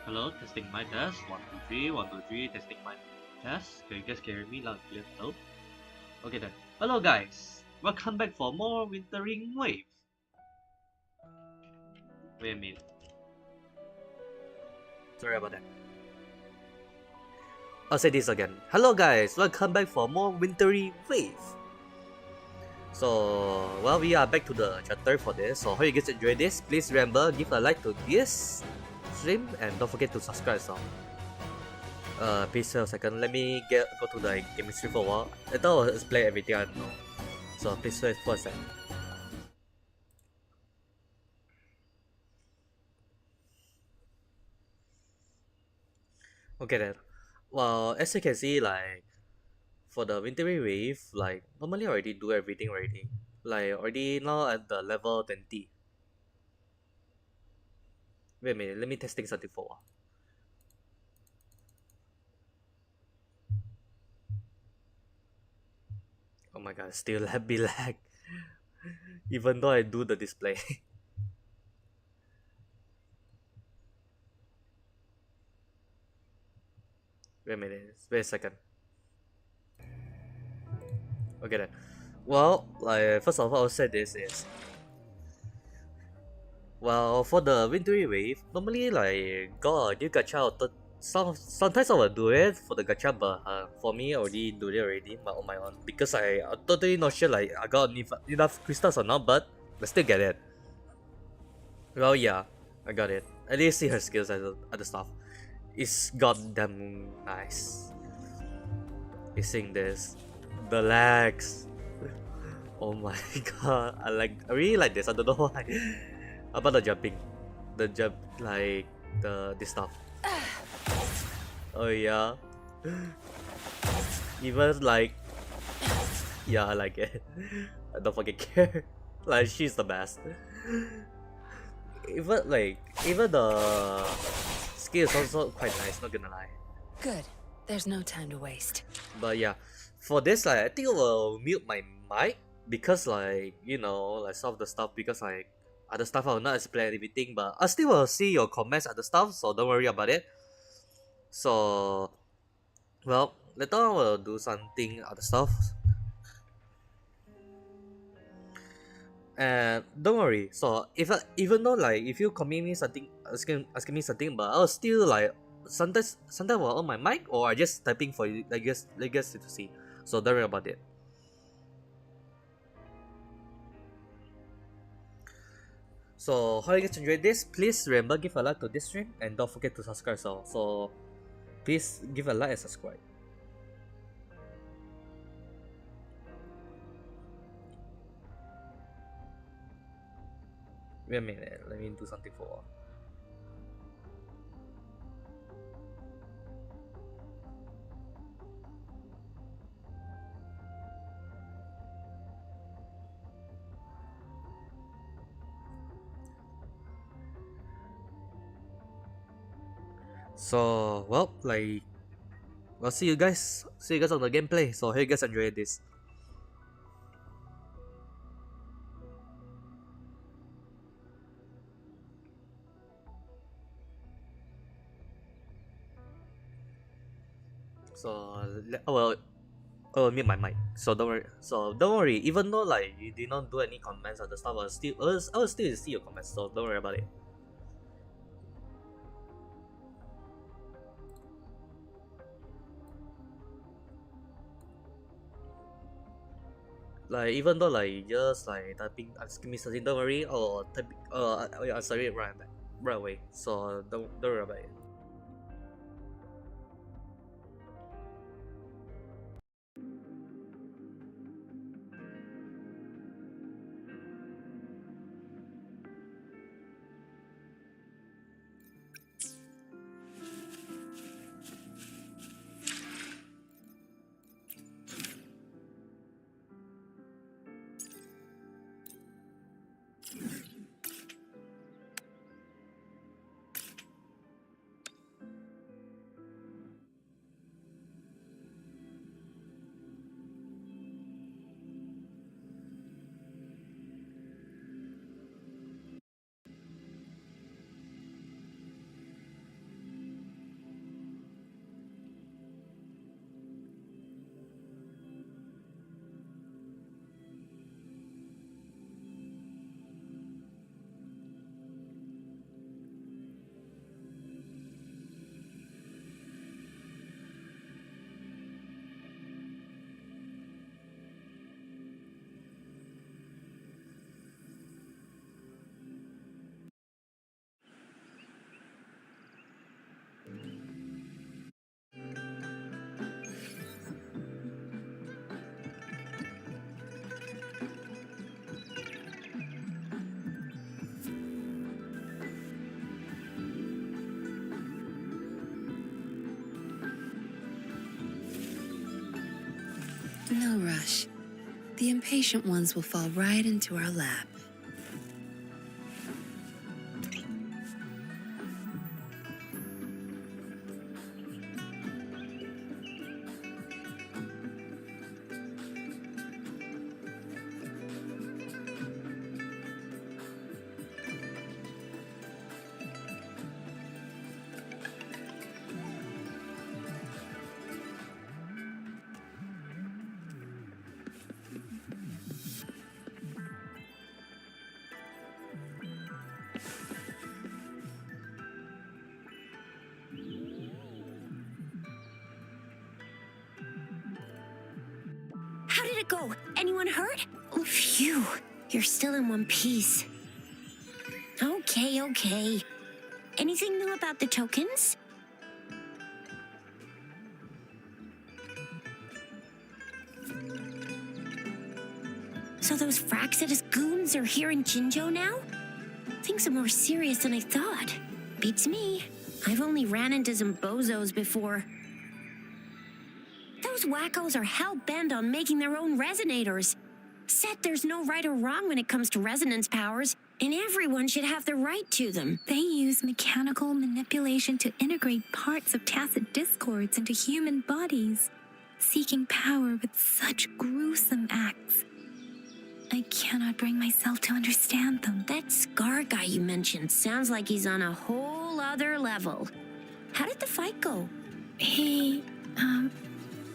Hello, testing my test. 1 2 3, 1 2 3, testing my test. Can you guys hear me loud and clear? Hello? Okay then. Hello guys! Welcome back for more Wuthering Wave. Wait a minute. Sorry about that. I'll say this again. Hello guys! Welcome back for more Wintry Wave. So, well, we are back to the chapter for this. So, hope you guys enjoy this. Please remember, give a like to this stream and don't forget to subscribe. So, please wait a second. Let me go to the gaming stream for a while. I thought I'll explain everything I know. So, please wait for a second. Okay then. Well, as you can see, like for the wintry wave, like normally I already do everything already. Like already now at the level 20. Wait a minute, let me testing something for a while. Oh my god, still be lag. Even though I do the display. Wait a minute, wait a second. Okay then. Well, like first of all, I'll say this is, well, for the wintry wave, normally like god you gacha sometimes I will do it for the gacha, but for me I already do it already on my own because I'm totally not sure like I got enough crystals or not, but I still get it. Well, yeah, I got it. I didn't see her skills and other stuff. It's goddamn nice. You seeing this, the lags. Oh my god, I really like this. I don't know why. About the jumping, the jump, like this stuff. Oh yeah. Even like, yeah, I like it. I don't fucking care. Like she's the best. Even the skill is also quite nice. Not gonna lie. Good. There's no time to waste. But yeah, for this like I think I will mute my mic because like like some of the stuff because like other stuff I will not explain everything, but I still will see your comments other stuff, so don't worry about it. So well, later I will do something other stuff. And don't worry. So even though like if you comment me something asking me something, but I'll still like sometimes I'll on my mic or I just typing for you like guess to see. So don't worry about it. So how you guys enjoyed this? Please remember give a like to this stream and don't forget to subscribe. So please give a like and subscribe. Wait a minute, let me do something for a while. So well, like I'll see you guys on the gameplay. So hope you guys enjoyed this. So I will mute my mic. So don't worry. Even though like you did not do any comments or the stuff, I will still see your comments. So don't worry about it. Like even though like you just like typing asking me something, don't worry. Or typing I answer it right away. So don't worry about it. No rush. The impatient ones will fall right into our lap. How did it go? Anyone hurt? Oh, phew. You're still in one piece. Okay. Anything new about the tokens? So those Fraxidus goons are here in Jinzhou now? Things are more serious than I thought. Beats me. I've only ran into some bozos before. Those wackos are hell-bent on making their own resonators. Said there's no right or wrong when it comes to resonance powers, and everyone should have the right to them. They use mechanical manipulation to integrate parts of tacit discords into human bodies, seeking power with such gruesome acts. I cannot bring myself to understand them. That Scar guy you mentioned sounds like he's on a whole other level. How did the fight go?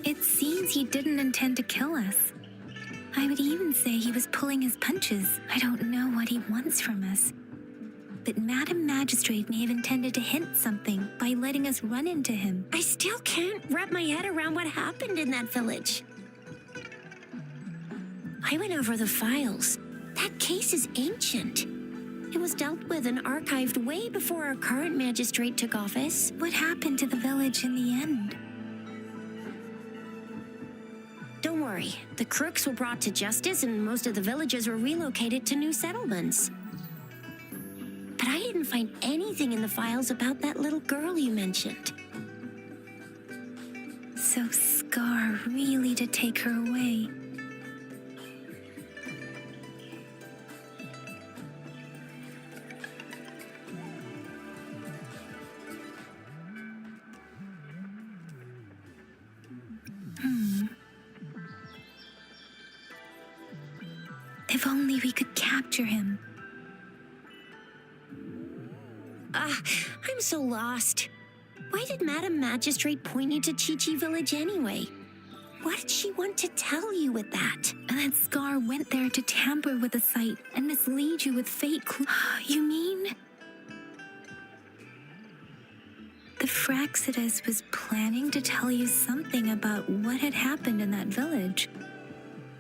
It seems he didn't intend to kill us. I would even say he was pulling his punches. I don't know what he wants from us. But Madam Magistrate may have intended to hint something by letting us run into him. I still can't wrap my head around what happened in that village. I went over the files. That case is ancient. It was dealt with and archived way before our current magistrate took office. What happened to the village in the end? Don't worry. The crooks were brought to justice and most of the villagers were relocated to new settlements. But I didn't find anything in the files about that little girl you mentioned. So Scar really did take her away. If only we could capture him. I'm so lost. Why did Madam Magistrate point you to Chi-Chi Village anyway? What did she want to tell you with that? And that Scar went there to tamper with the site and mislead you with fake You mean? The Fraxidus was planning to tell you something about what had happened in that village.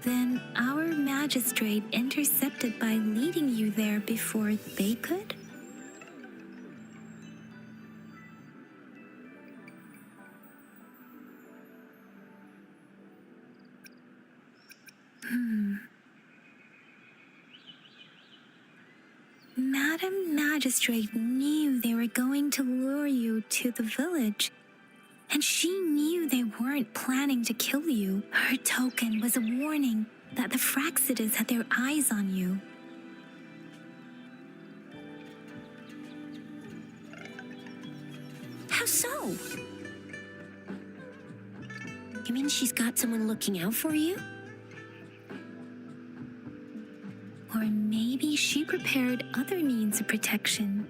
Then our magistrate intercepted by leading you there before they could? Madam Magistrate knew they were going to lure you to the village. And she knew they weren't planning to kill you. Her token was a warning that the Fraxidus had their eyes on you. How so? You mean she's got someone looking out for you? Or maybe she prepared other means of protection.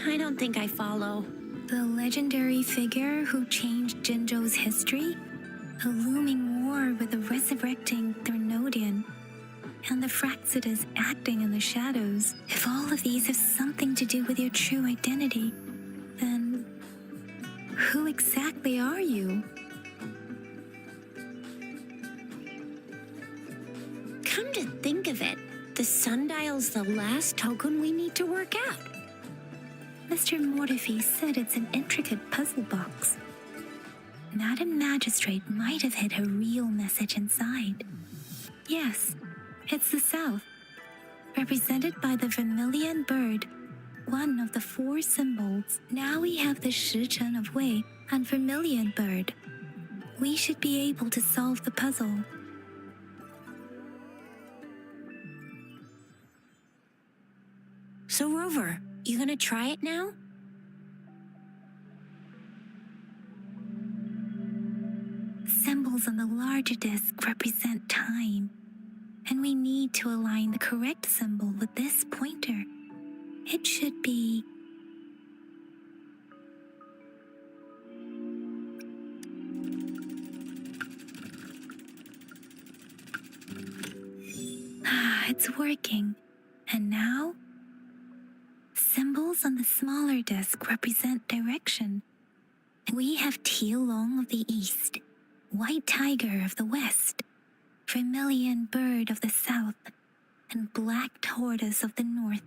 I don't think I follow. The legendary figure who changed Jinzhou's history? A looming war with the resurrecting Thermodian, and the Fraxidus acting in the shadows. If all of these have something to do with your true identity, then who exactly are you? Come to think of it, the sundial's the last token we need to work out. Mr. Mortefi said it's an intricate puzzle box. Madam Magistrate might have hid her real message inside. Yes, it's the South. represented by the vermilion bird, one of the 4 symbols. Now we have the Shichen of Wei and vermilion bird. We should be able to solve the puzzle. So, Rover, you gonna try it now? Symbols on the larger disc represent time, and we need to align the correct symbol with this pointer. It should be... it's working. And now? Symbols on the smaller disc represent direction. We have Tielong of the east, White Tiger of the west, Vermilion Bird of the south, and Black Tortoise of the north.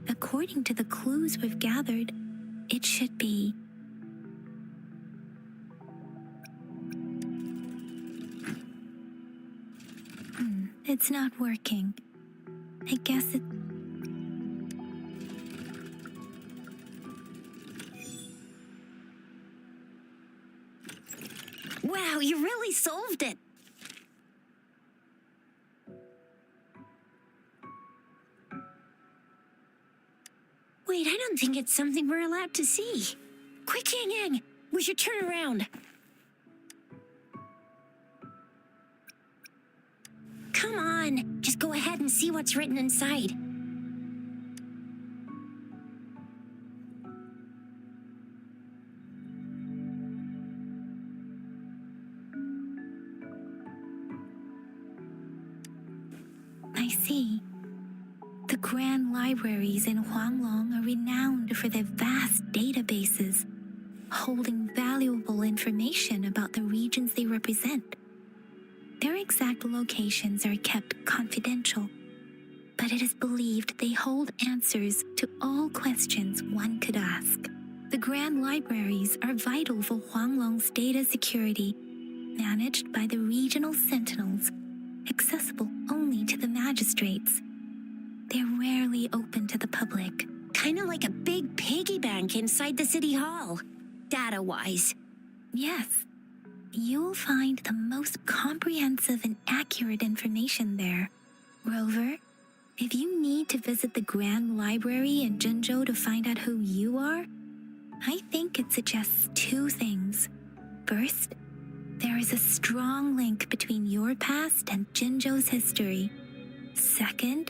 According to the clues we've gathered, it should be... it's not working. I guess it... Wow, you really solved it! Wait, I don't think it's something we're allowed to see. Quick, Yang Yang! We should turn around. Come on, just go ahead and see what's written inside. I see. The grand libraries in Huanglong are renowned for their vast databases, holding valuable information about the regions they represent. Their exact locations are kept confidential, but it is believed they hold answers to all questions one could ask. The grand libraries are vital for Huanglong's data security, managed by the regional sentinels, accessible only to the magistrates. They're rarely open to the public. Kind of like a big piggy bank inside the city hall, data-wise. Yes. You'll find the most comprehensive and accurate information there. Rover, if you need to visit the Grand Library in Jinzhou to find out who you are, I think it suggests 2 things. First, there is a strong link between your past and Jinzhou's history. Second,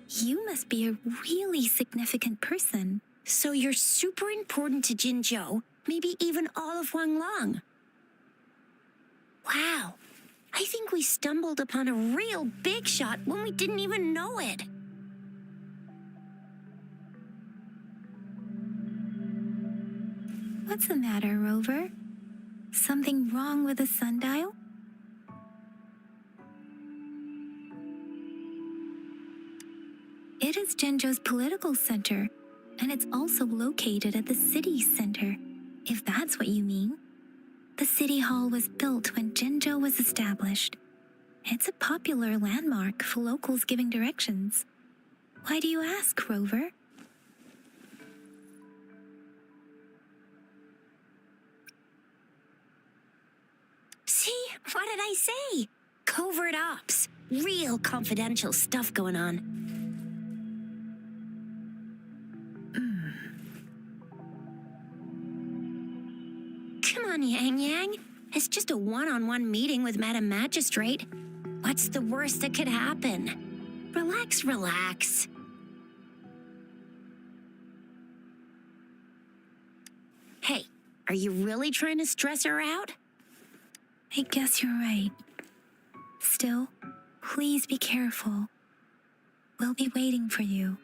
you must be a really significant person. So you're super important to Jinzhou, maybe even all of Huanglong. Wow, I think we stumbled upon a real big shot when we didn't even know it. What's the matter, Rover? Something wrong with the sundial? It is Jinzhou's political center, and it's also located at the city center, if that's what you mean. The city hall was built when Jinzhou was established. It's a popular landmark for locals giving directions. Why do you ask, Rover? See, what did I say? Covert ops. Real confidential stuff going on. Come on, Yang Yang. It's just a one-on-one meeting with Madam Magistrate. What's the worst that could happen? Relax, relax. Hey, are you really trying to stress her out? I guess you're right. Still, please be careful. We'll be waiting for you.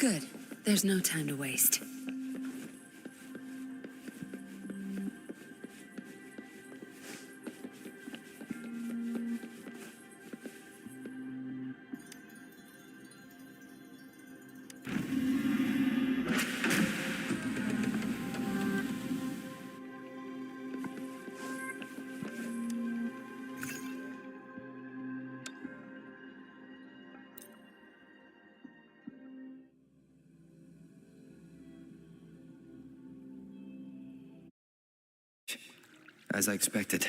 Good. There's no time to waste. As I expected.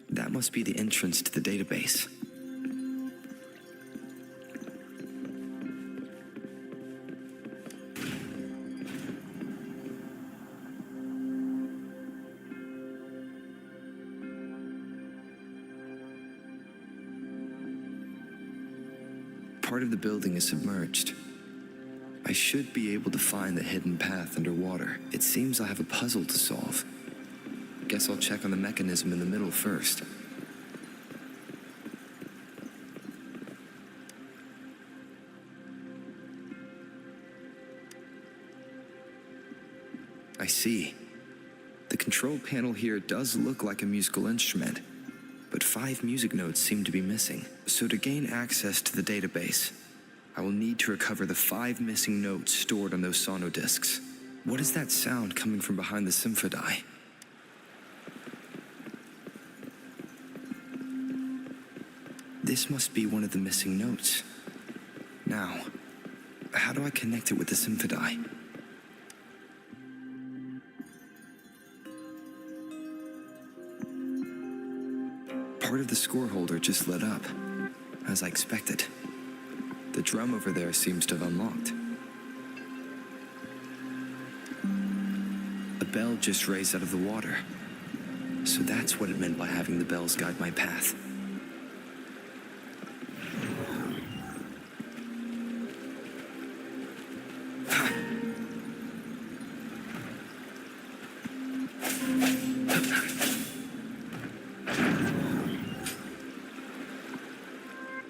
That must be the entrance to the database. Part of the building is submerged. I should be able to find the hidden path underwater. It seems I have a puzzle to solve. Guess I'll check on the mechanism in the middle first. I see. The control panel here does look like a musical instrument, but 5 music notes seem to be missing. So to gain access to the database, I will need to recover the 5 missing notes stored on those sono discs. What is that sound coming from behind the symphony? This must be one of the missing notes. Now, how do I connect it with the symphony? Part of the score holder just lit up, as I expected. The drum over there seems to have unlocked. A bell just raised out of the water. So that's what it meant by having the bells guide my path.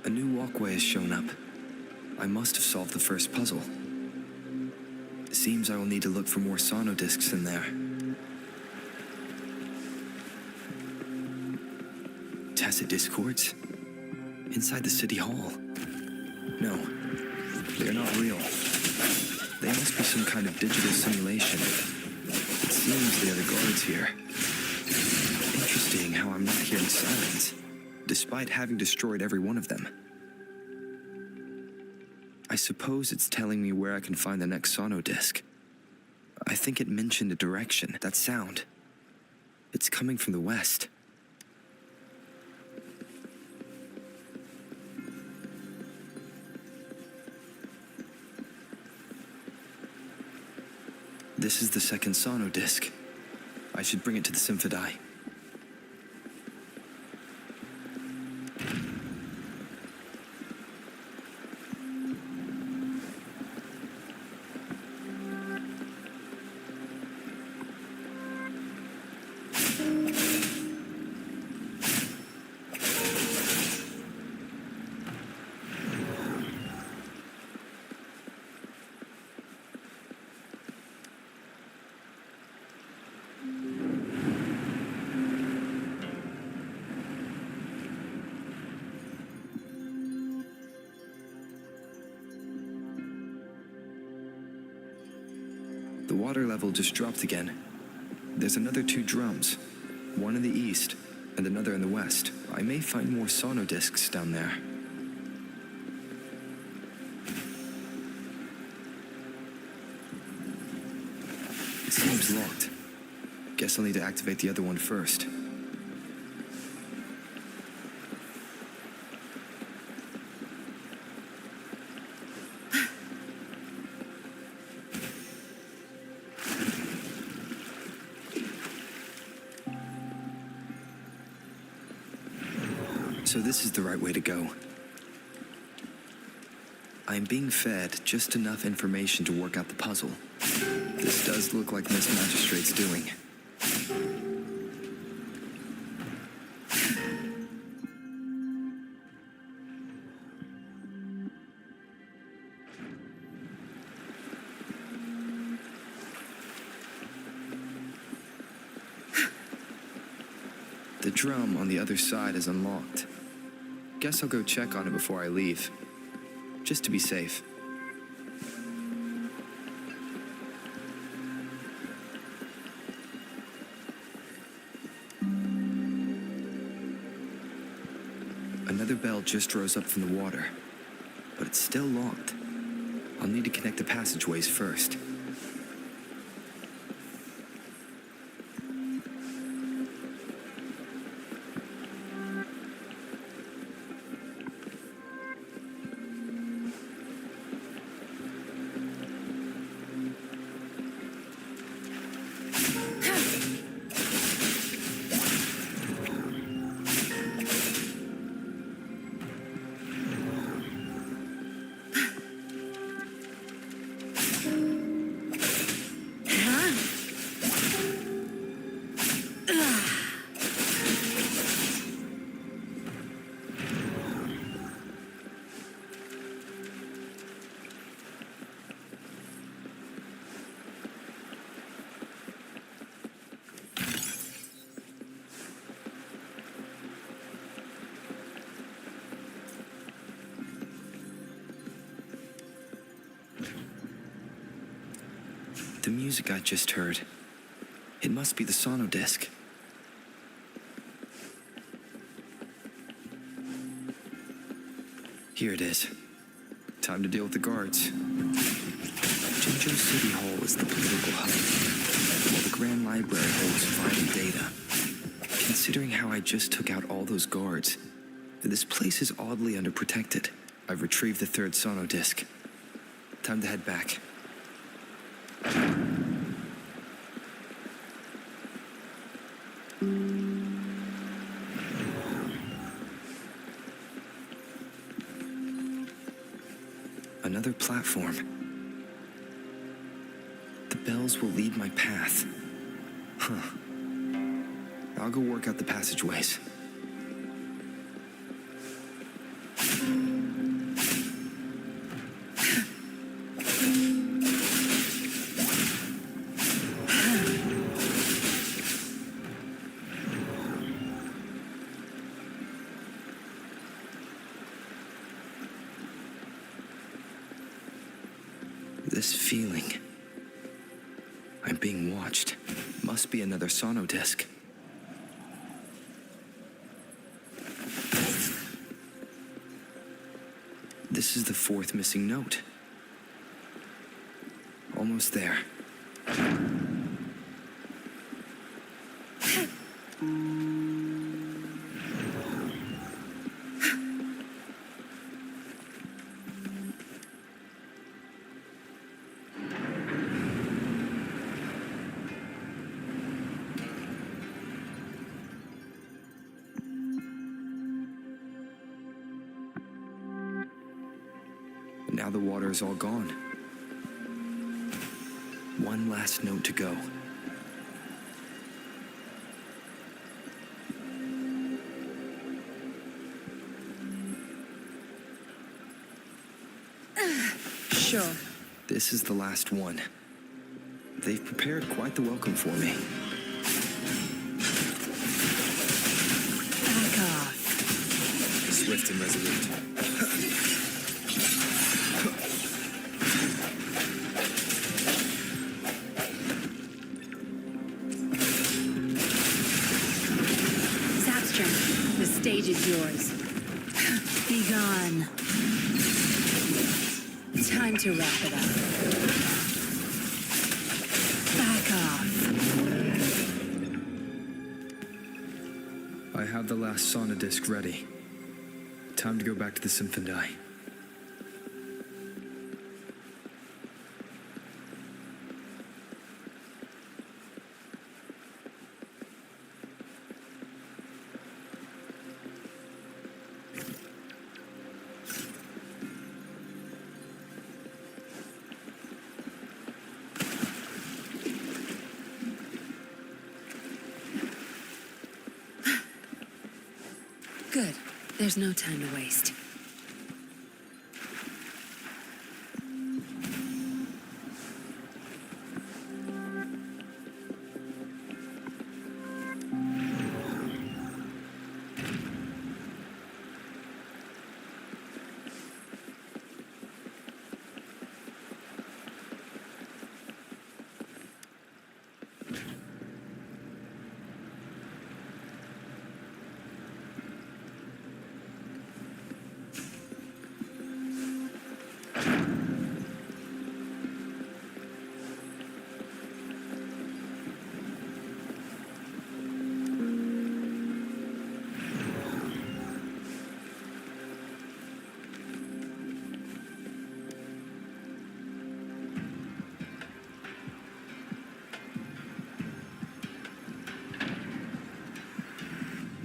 A new walkway has shown up. I must have solved the first puzzle. It seems I will need to look for more sono discs in there. Tacit discords? Inside the city hall? No, they're not real. They must be some kind of digital simulation. It seems they are the guards here. Interesting how I'm not hearing sirens, despite having destroyed every one of them. I suppose it's telling me where I can find the next sono disc. I think it mentioned a direction. That sound. It's coming from the west. This is the second sono disc. I should bring it to the symphony. The water level just dropped again. There's another 2 drums, one in the east and another in the west. I may find more sono discs down there. It seems locked. Guess I'll need to activate the other one first. So this is the right way to go. I'm being fed just enough information to work out the puzzle. This does look like Miss Magistrate's doing. drum on the other side is unlocked. Guess I'll go check on it before I leave, just to be safe. Another bell just rose up from the water, but it's still locked. I'll need to connect the passageways first. The music I just heard. It must be the sono disc. Here it is. Time to deal with the guards. Jinzhou City Hall is the political hub, while the Grand Library holds vital data. Considering how I just took out all those guards, this place is oddly underprotected. I've retrieved the third sono disc. Time to head back. Another platform. The bells will lead my path. Huh. I'll go work out the passageways. This feeling. I'm being watched. Must be another sono disc. This is the fourth missing note. Almost there. Now the water is all gone. One last note to go. Sure. This is the last one. They've prepared quite the welcome for me. Back off. Swift and resolute. The stage is yours. Be gone. Time to wrap it up. Back off. I have the last sono disc ready. Time to go back to the Symphony. Good. There's no time to waste.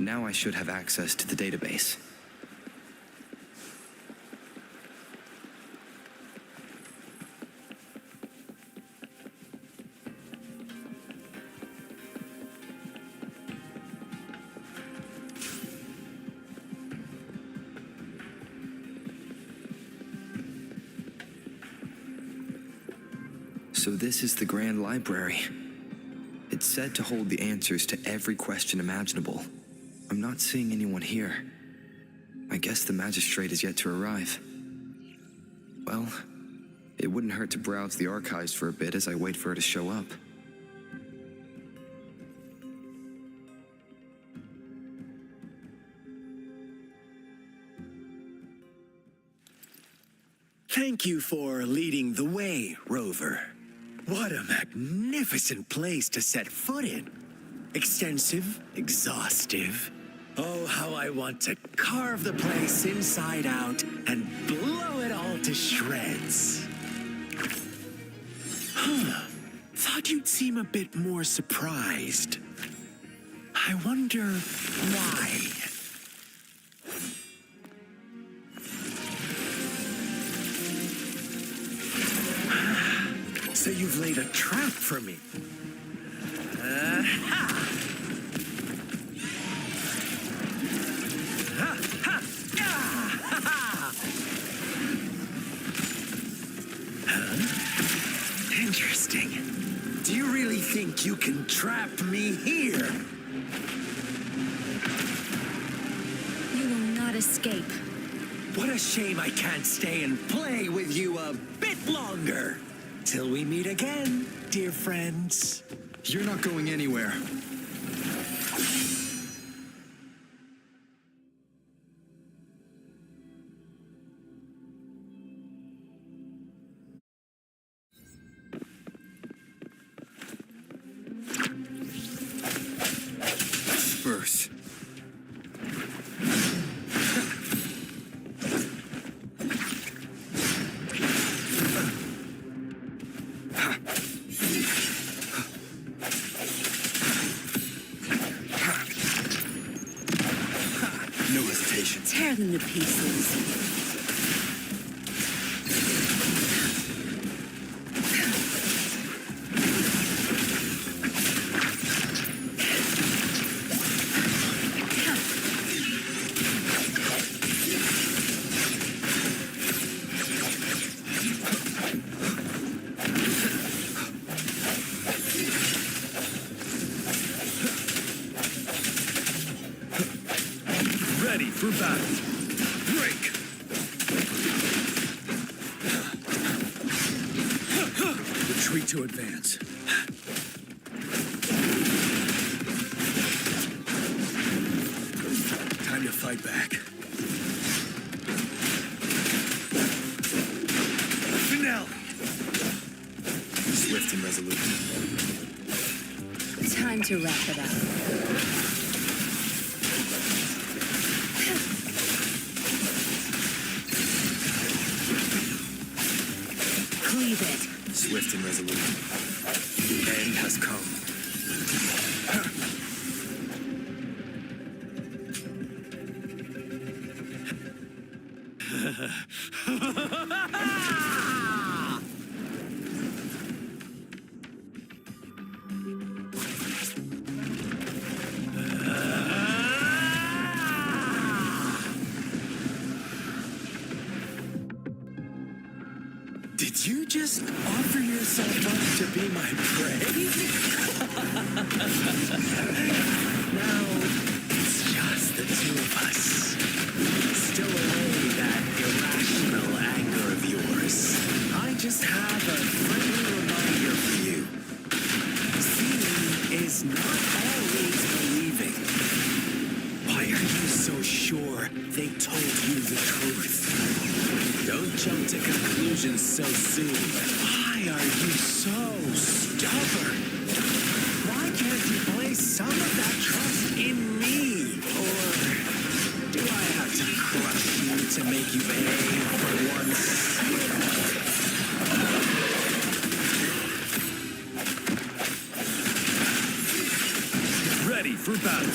Now I should have access to the database. So this is the Grand Library. It's said to hold the answers to every question imaginable. I'm not seeing anyone here. I guess the magistrate is yet to arrive. Well, it wouldn't hurt to browse the archives for a bit as I wait for her to show up. Thank you for leading the way, Rover. What a magnificent place to set foot in. Extensive, exhaustive. Oh, how I want to carve the place inside out and blow it all to shreds. Thought you'd seem a bit more surprised. I wonder why. So you've laid a trap for me. Interesting. Do you really think you can trap me here? You will not escape. What a shame I can't stay and play with you a bit longer. Till we meet again, dear friends. You're not going anywhere. Disperse. No hesitation. Tear them to pieces. Ready for battle. Break! Retreat to advance. Time to fight back. Finale! Swift and resolute. Time to wrap it up. Cleave it. Swift and resolute. The end has come. Did you just offer yourself up to be my prey? Now, it's just the two of us. Still away that irrational anger of yours. I just have a friendly reminder for you. Seeing is not always believing. Why are you so sure they told you the truth? Don't jump to conclusions so soon. Why are you so stubborn? Why can't you place some of that trust in me? Or do I have to crush you to make you behave for once? Ready for battle.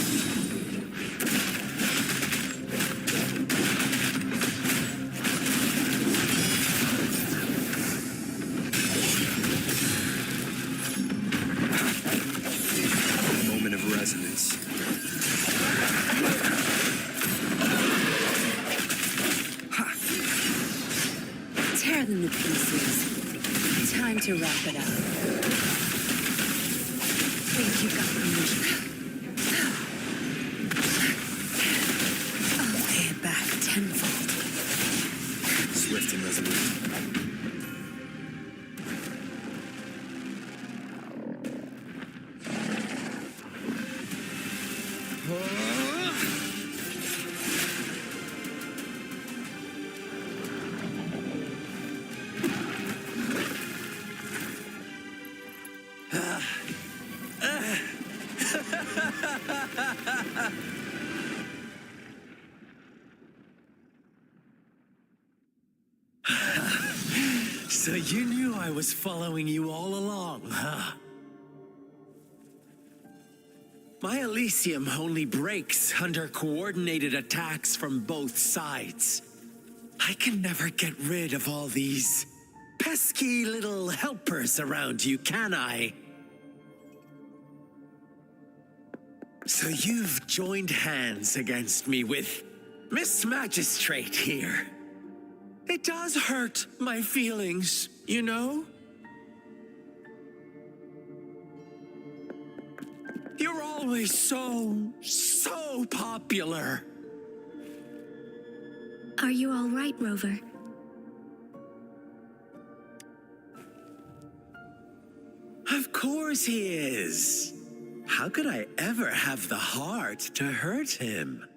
in the pieces. Time to wrap it up. Think you got permission? I'll pay it back tenfold. Swift and resolute. So you knew I was following you all along, huh? My Elysium only breaks under coordinated attacks from both sides. I can never get rid of all these pesky little helpers around you, can I? So you've joined hands against me with Miss Magistrate here. It does hurt my feelings, you know? You're always so popular. Are you all right, Rover? Of course he is. How could I ever have the heart to hurt him?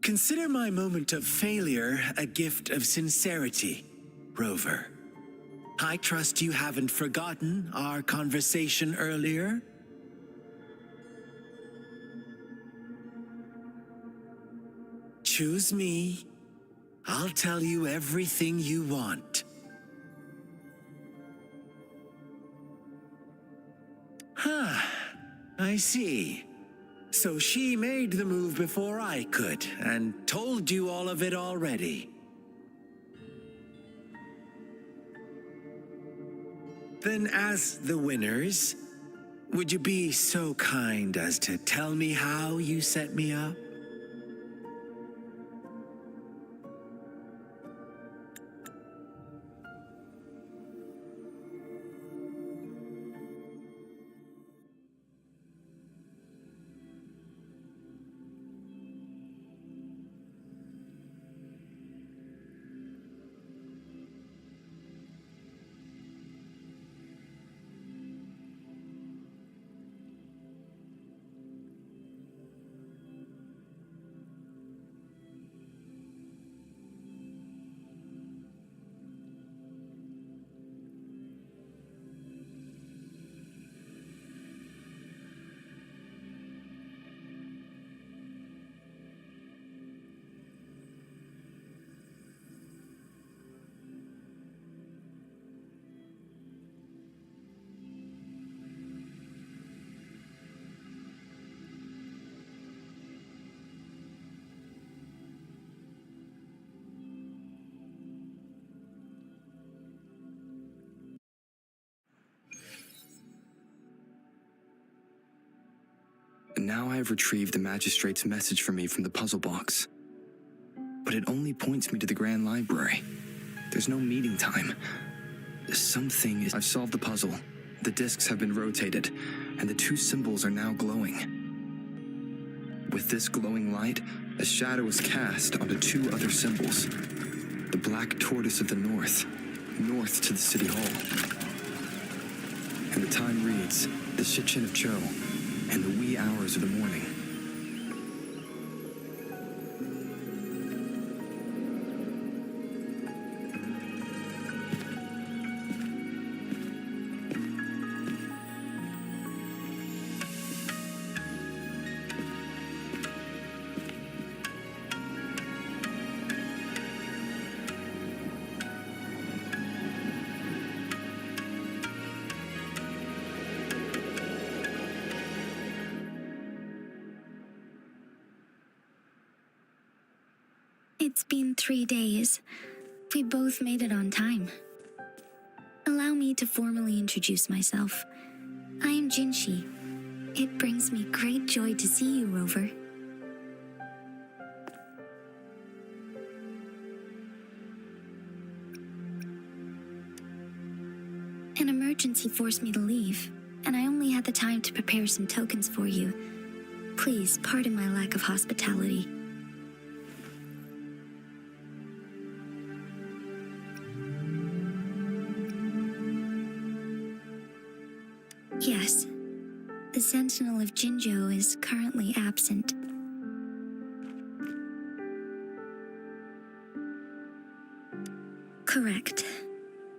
Consider my moment of failure a gift of sincerity, Rover. I trust you haven't forgotten our conversation earlier. Choose me. I'll tell you everything you want. I see. So she made the move before I could, and told you all of it already. Then as the winners, would you be so kind as to tell me how you set me up? And now I have retrieved the magistrate's message for me from the puzzle box. But it only points me to the Grand Library. There's no meeting time. Something is... I've solved the puzzle. The discs have been rotated, and the two symbols are now glowing. With this glowing light, a shadow is cast onto two other symbols. The black tortoise of the north to the city hall. And the time reads, the Shichin of Cho, and the wee hours of the morning. It's been 3 days. We both made it on time. Allow me to formally introduce myself. I am Jinshi. It brings me great joy to see you, Rover. emergency forced me to leave, and I only had the time to prepare some tokens for you. Please pardon my lack of hospitality. Yes, the Sentinel of Jinzhou is currently absent. Correct.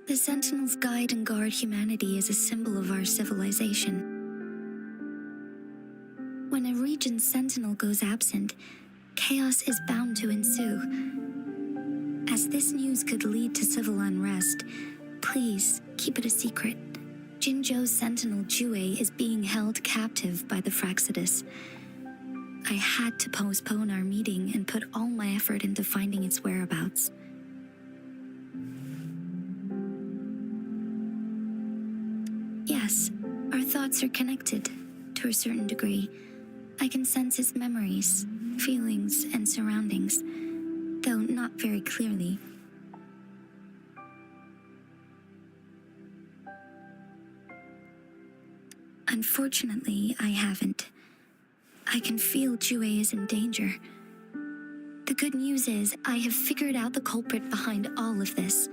The Sentinels guide and guard humanity as a symbol of our civilization. When a region's Sentinel goes absent, chaos is bound to ensue. As this news could lead to civil unrest, please keep it a secret. Jinzhou's Sentinel Jue is being held captive by the Fraxidus. I had to postpone our meeting and put all my effort into finding its whereabouts. Yes, our thoughts are connected, to a certain degree. I can sense his memories, feelings, and surroundings, though not very clearly. Unfortunately, I haven't. I can feel Jue is in danger. The good news is, I have figured out the culprit behind all of this.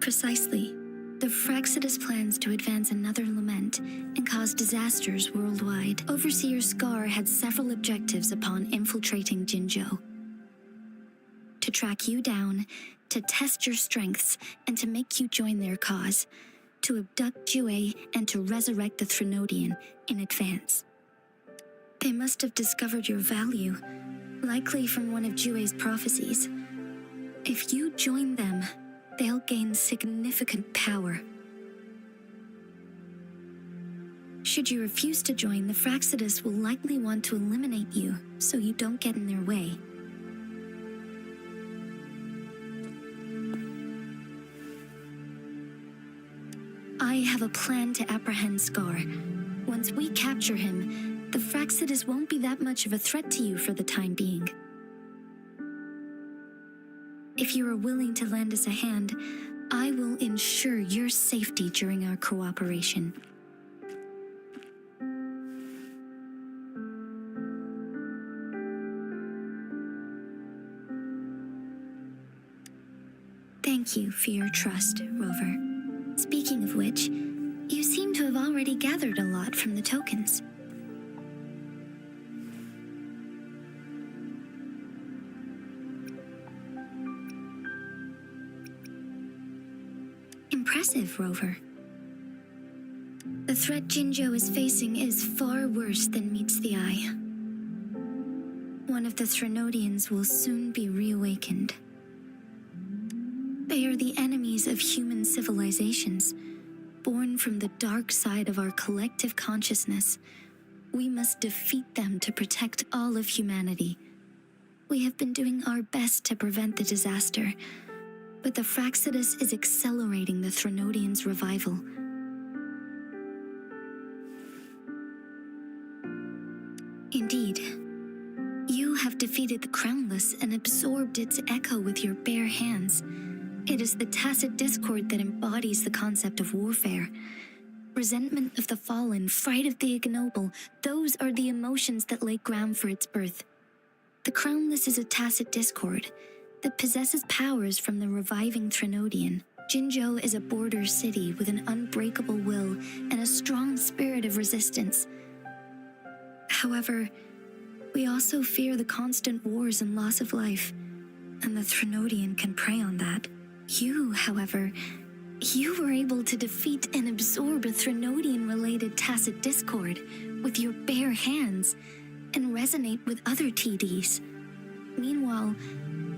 Precisely. The Fraxidus plans to advance another lament and cause disasters worldwide. Overseer Scar had several objectives upon infiltrating Jinzhou. To track you down, to test your strengths, and to make you join their cause. To abduct Jue and to resurrect the Threnodian in advance. They must have discovered your value, likely from one of Jue's prophecies. If you join them, they'll gain significant power. Should you refuse to join, the Fraxidus will likely want to eliminate you so you don't get in their way. I have a plan to apprehend Scar. Once we capture him, the Fraxidus won't be that much of a threat to you for the time being. If you are willing to lend us a hand, I will ensure your safety during our cooperation. Thank you for your trust, Rover. Speaking of which, you seem to have already gathered a lot from the tokens. Impressive, Rover. The threat Jinzhou is facing is far worse than meets the eye. One of the Threnodians will soon be reawakened. They are the enemies of human civilizations, born from the dark side of our collective consciousness. We must defeat them to protect all of humanity. We have been doing our best to prevent the disaster, but the Fraxidus is accelerating the Threnodians' revival. Indeed, you have defeated the Crownless and absorbed its echo with your bare hands. It is the tacit discord that embodies the concept of warfare. Resentment of the fallen, fright of the ignoble, those are the emotions that lay ground for its birth. The Crownless is a tacit discord that possesses powers from the reviving Threnodian. Jinzhou is a border city with an unbreakable will and a strong spirit of resistance. However, we also fear the constant wars and loss of life, and the Threnodian can prey on that. You, however, you were able to defeat and absorb a Threnodian-related tacit discord with your bare hands and resonate with other TDs. Meanwhile,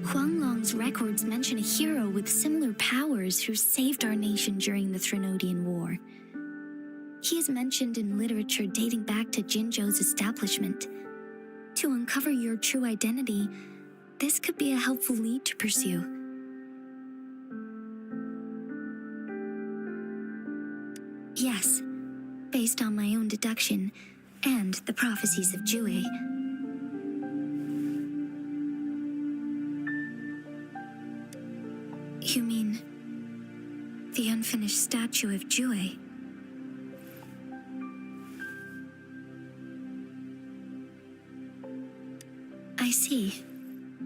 Huanglong's records mention a hero with similar powers who saved our nation during the Threnodian War. He is mentioned in literature dating back to Jinzhou's establishment. To uncover your true identity, this could be a helpful lead to pursue. Yes, based on my own deduction and the prophecies of Jue. You mean The unfinished statue of Jue. I see.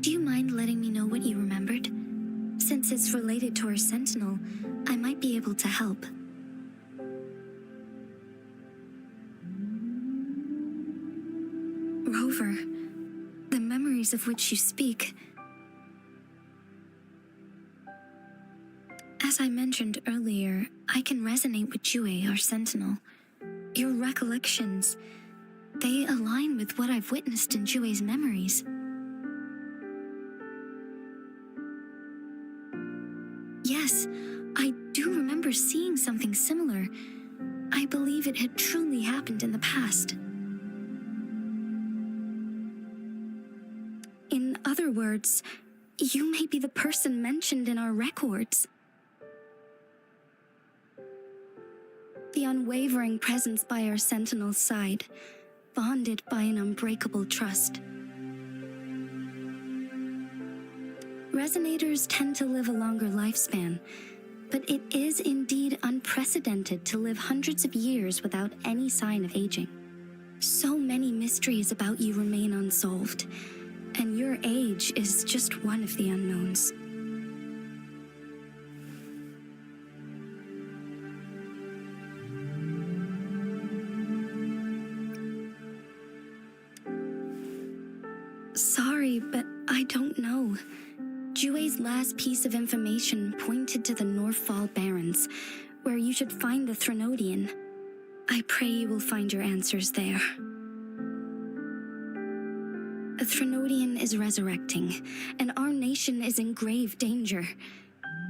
Do you mind letting me know what you remembered? Since it's related to our sentinel, I might be able to help. Rover, the memories of which you speak. As I mentioned earlier, I can resonate with Jue, our sentinel. Your recollections, they align with what I've witnessed in Jue's memories. Yes, I do remember seeing something similar. I believe it had truly happened in the past. In other words, you may be the person mentioned in our records. The unwavering presence by our sentinel's side, bonded by an unbreakable trust. Resonators tend to live a longer lifespan, but it is indeed unprecedented to live hundreds of years without any sign of aging. So many mysteries about you remain unsolved, and your age is just one of the unknowns. Sorry, but I don't know. Jue's last piece of information pointed to the Northfall Barrens, where you should find the Threnodian. I pray you will find your answers there. A Threnodian is resurrecting, and our nation is in grave danger.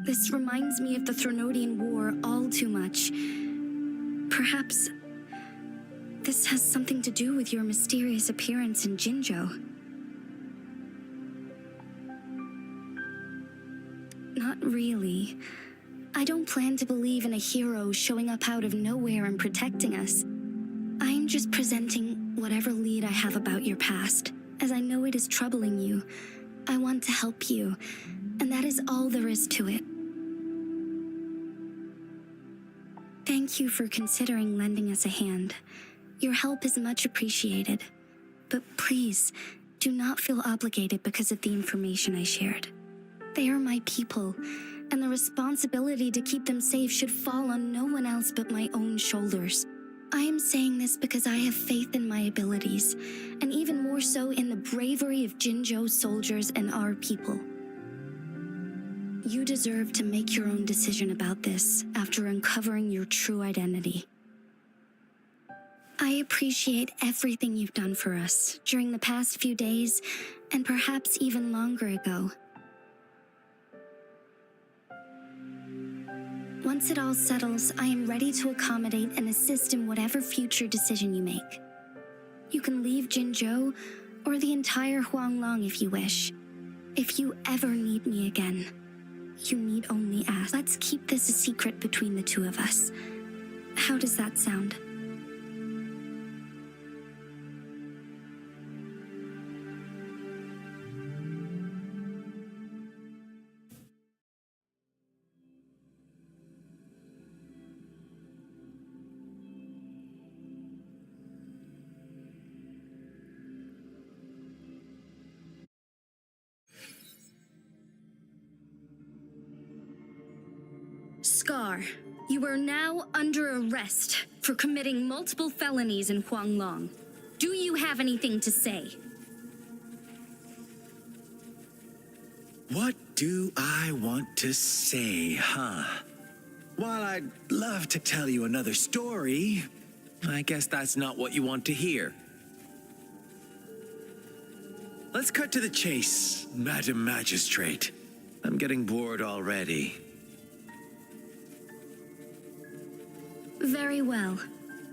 This reminds me of the Threnodian War all too much. Perhaps this has something to do with your mysterious appearance in Jinzhou. Not really. I don't plan to believe in a hero showing up out of nowhere and protecting us. I'm just presenting whatever lead I have about your past, as I know it is troubling you. I want to help you, and that is all there is to it. Thank you for considering lending us a hand. Your help is much appreciated. But please, do not feel obligated because of the information I shared. They are my people, and the responsibility to keep them safe should fall on no one else but my own shoulders. I am saying this because I have faith in my abilities, and even more so in the bravery of Jinzhou's soldiers and our people. You deserve to make your own decision about this after uncovering your true identity. I appreciate everything you've done for us during the past few days, and perhaps even longer ago. Once it all settles, I am ready to accommodate and assist in whatever future decision you make. You can leave Jinzhou or the entire Huanglong if you wish. If you ever need me again, you need only ask. Let's keep this a secret between the two of us. How does that sound? Scar, you are now under arrest for committing multiple felonies in Huanglong. Do you have anything to say? What do I want to say, huh? While I'd love to tell you another story, I guess that's not what you want to hear. Let's cut to the chase, Madam Magistrate. I'm getting bored already. Very well.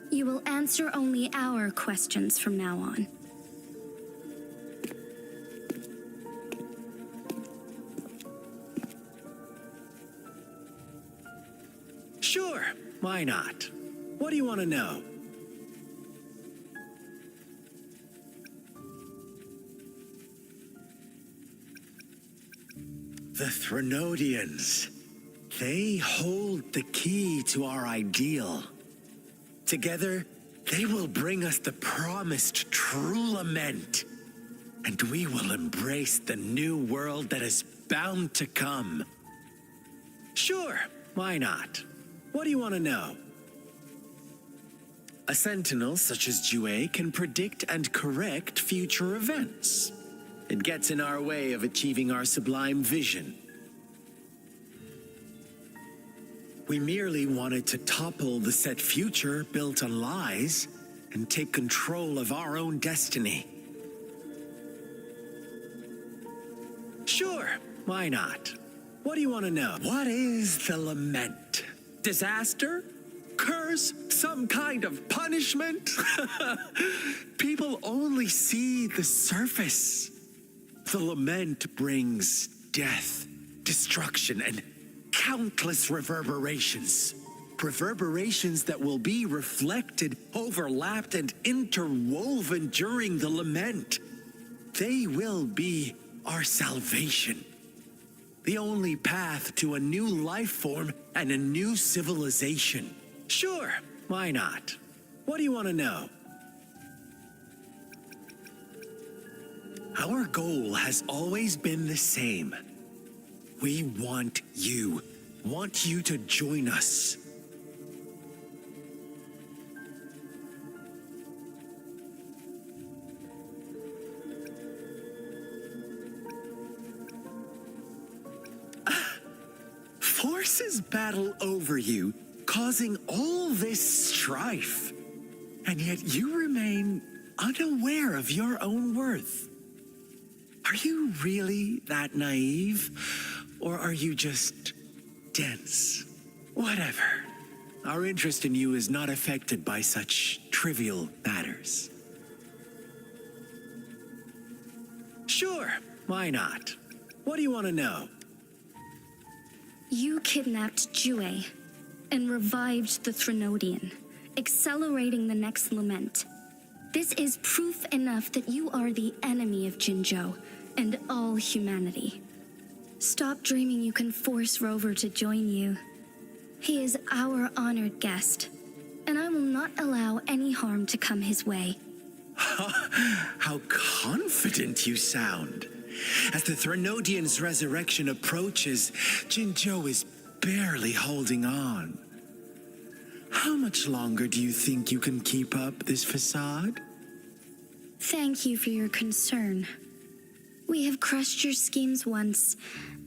You will answer only our questions from now on. Sure, why not? What do you want to know? The Threnodians. They hold the key to our ideal. Together, they will bring us the promised true lament. And we will embrace the new world that is bound to come. Sure, why not? What do you want to know? A sentinel such as Jue can predict and correct future events. It gets in our way of achieving our sublime vision. We merely wanted to topple the set future built on lies and take control of our own destiny. Sure, why not? What do you want to know? What is the lament? Disaster? Curse? Some kind of punishment? People only see the surface. The lament brings death, destruction, and countless reverberations. Reverberations that will be reflected, overlapped, and interwoven during the lament. They will be our salvation. The only path to a new life form and a new civilization. Sure, why not? What do you want to know? Our goal has always been the same. We want you to join us. Forces battle over you, causing all this strife. And yet you remain unaware of your own worth. Are you really that naive? Or are you just dense? Whatever. Our interest in you is not affected by such trivial matters. Sure, why not? What do you want to know? You kidnapped Jue and revived the Threnodian, accelerating the next lament. This is proof enough that you are the enemy of Jinzhou and all humanity. Stop dreaming you can force Rover to join you. He is our honored guest, and I will not allow any harm to come his way. How confident you sound. As the Threnodian's resurrection approaches, Jinzhou is barely holding on. How much longer do you think you can keep up this facade? Thank you for your concern. We have crushed your schemes once,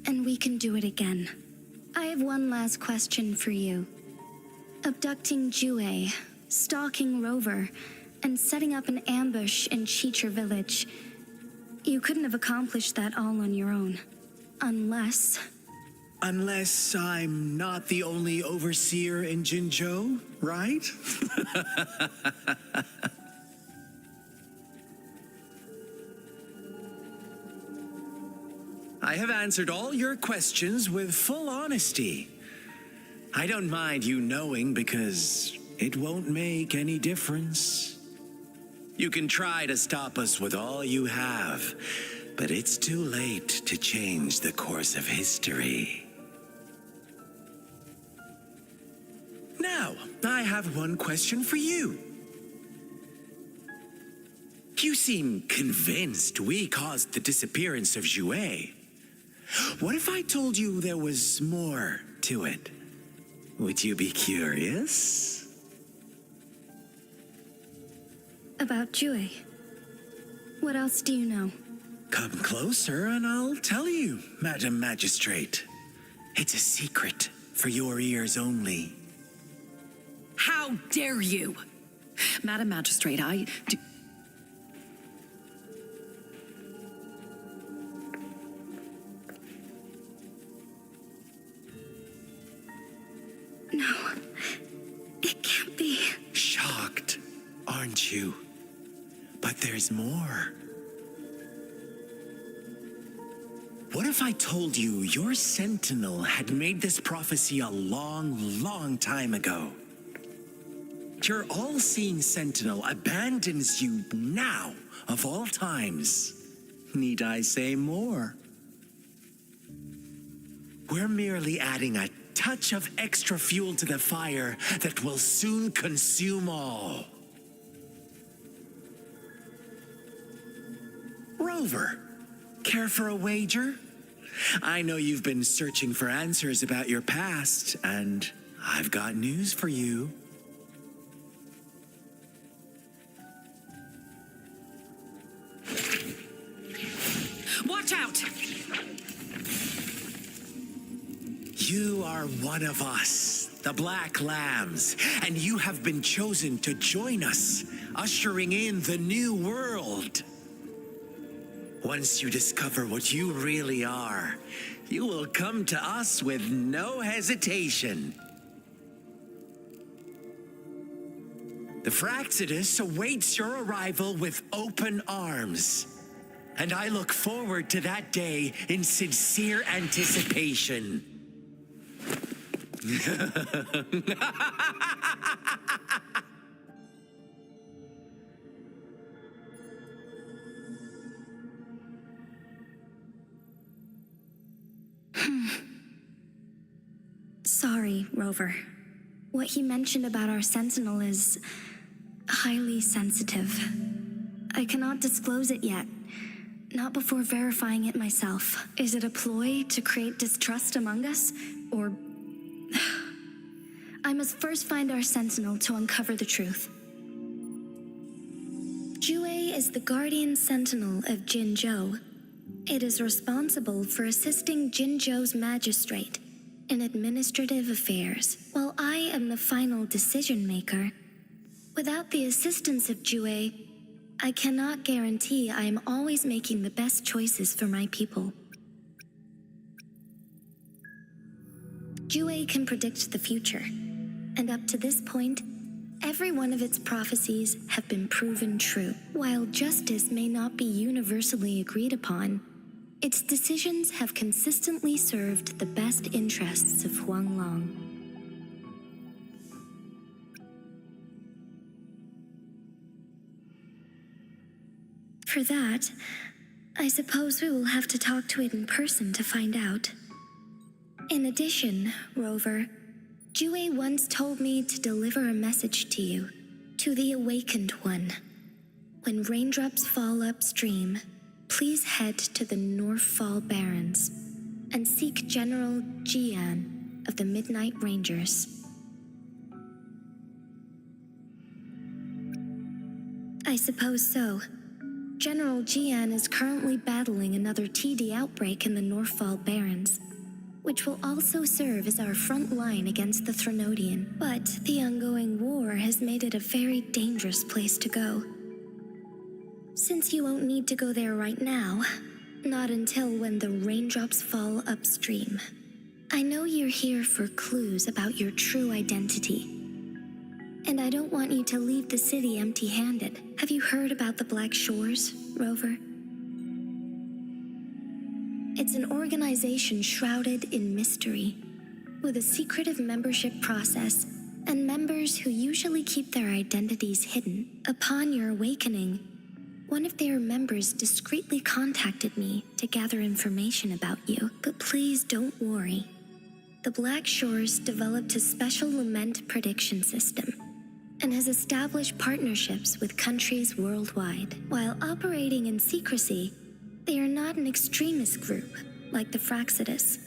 and we can do it again. I have one last question for you. Abducting Jue, stalking Rover, and setting up an ambush in Cheecher Village. You couldn't have accomplished that all on your own. Unless I'm not the only overseer in Jinzhou, right? I have answered all your questions with full honesty. I don't mind you knowing because it won't make any difference. You can try to stop us with all you have, but it's too late to change the course of history. Now, I have one question for you. You seem convinced we caused the disappearance of Jue. What if I told you there was more to it? Would you be curious? about Jue. What else do you know? Come closer and I'll tell you, Madam Magistrate. It's a secret for your ears only. How dare you? Madam Magistrate, I do... No, it can't be. Shocked, aren't you? But there's more. What if I told you your sentinel had made this prophecy a long, long time ago? Your all-seeing sentinel abandons you now, of all times. Need I say more? We're merely adding a touch of extra fuel to the fire that will soon consume all. Rover, care for a wager? I know you've been searching for answers about your past, and I've got news for you. Watch out! You are one of us, the Black Lambs, and you have been chosen to join us, ushering in the new world. Once you discover what you really are, you will come to us with no hesitation. The Fraxidus awaits your arrival with open arms, and I look forward to that day in sincere anticipation. Sorry, Rover. What he mentioned about our sentinel is highly sensitive. I cannot disclose it yet. Not before verifying it myself. Is it a ploy to create distrust among us? Or... I must first find our sentinel to uncover the truth. Jue is the guardian sentinel of Jinzhou. It is responsible for assisting Jinzhou's magistrate in administrative affairs, while I am the final decision maker. Without the assistance of Jue, I cannot guarantee I am always making the best choices for my people. Jue can predict the future, and up to this point, every one of its prophecies have been proven true. While justice may not be universally agreed upon, its decisions have consistently served the best interests of Huanglong. For that, I suppose we will have to talk to it in person to find out. In addition, Rover, Jue once told me to deliver a message to you, to the Awakened One. When raindrops fall upstream, please head to the Northfall Barrens and seek General Jian of the Midnight Rangers. I suppose so. General Jian is currently battling another TD outbreak in the Northfall Barrens, which will also serve as our front line against the Threnodian. But the ongoing war has made it a very dangerous place to go. Since you won't need to go there right now, not until when the raindrops fall upstream. I know you're here for clues about your true identity. And I don't want you to leave the city empty-handed. Have you heard about the Black Shores, Rover? It's an organization shrouded in mystery, with a secretive membership process and members who usually keep their identities hidden. Upon your awakening, one of their members discreetly contacted me to gather information about you. But please don't worry. The Black Shores developed a special lament prediction system and has established partnerships with countries worldwide. While operating in secrecy, they are not an extremist group like the Fraxidus.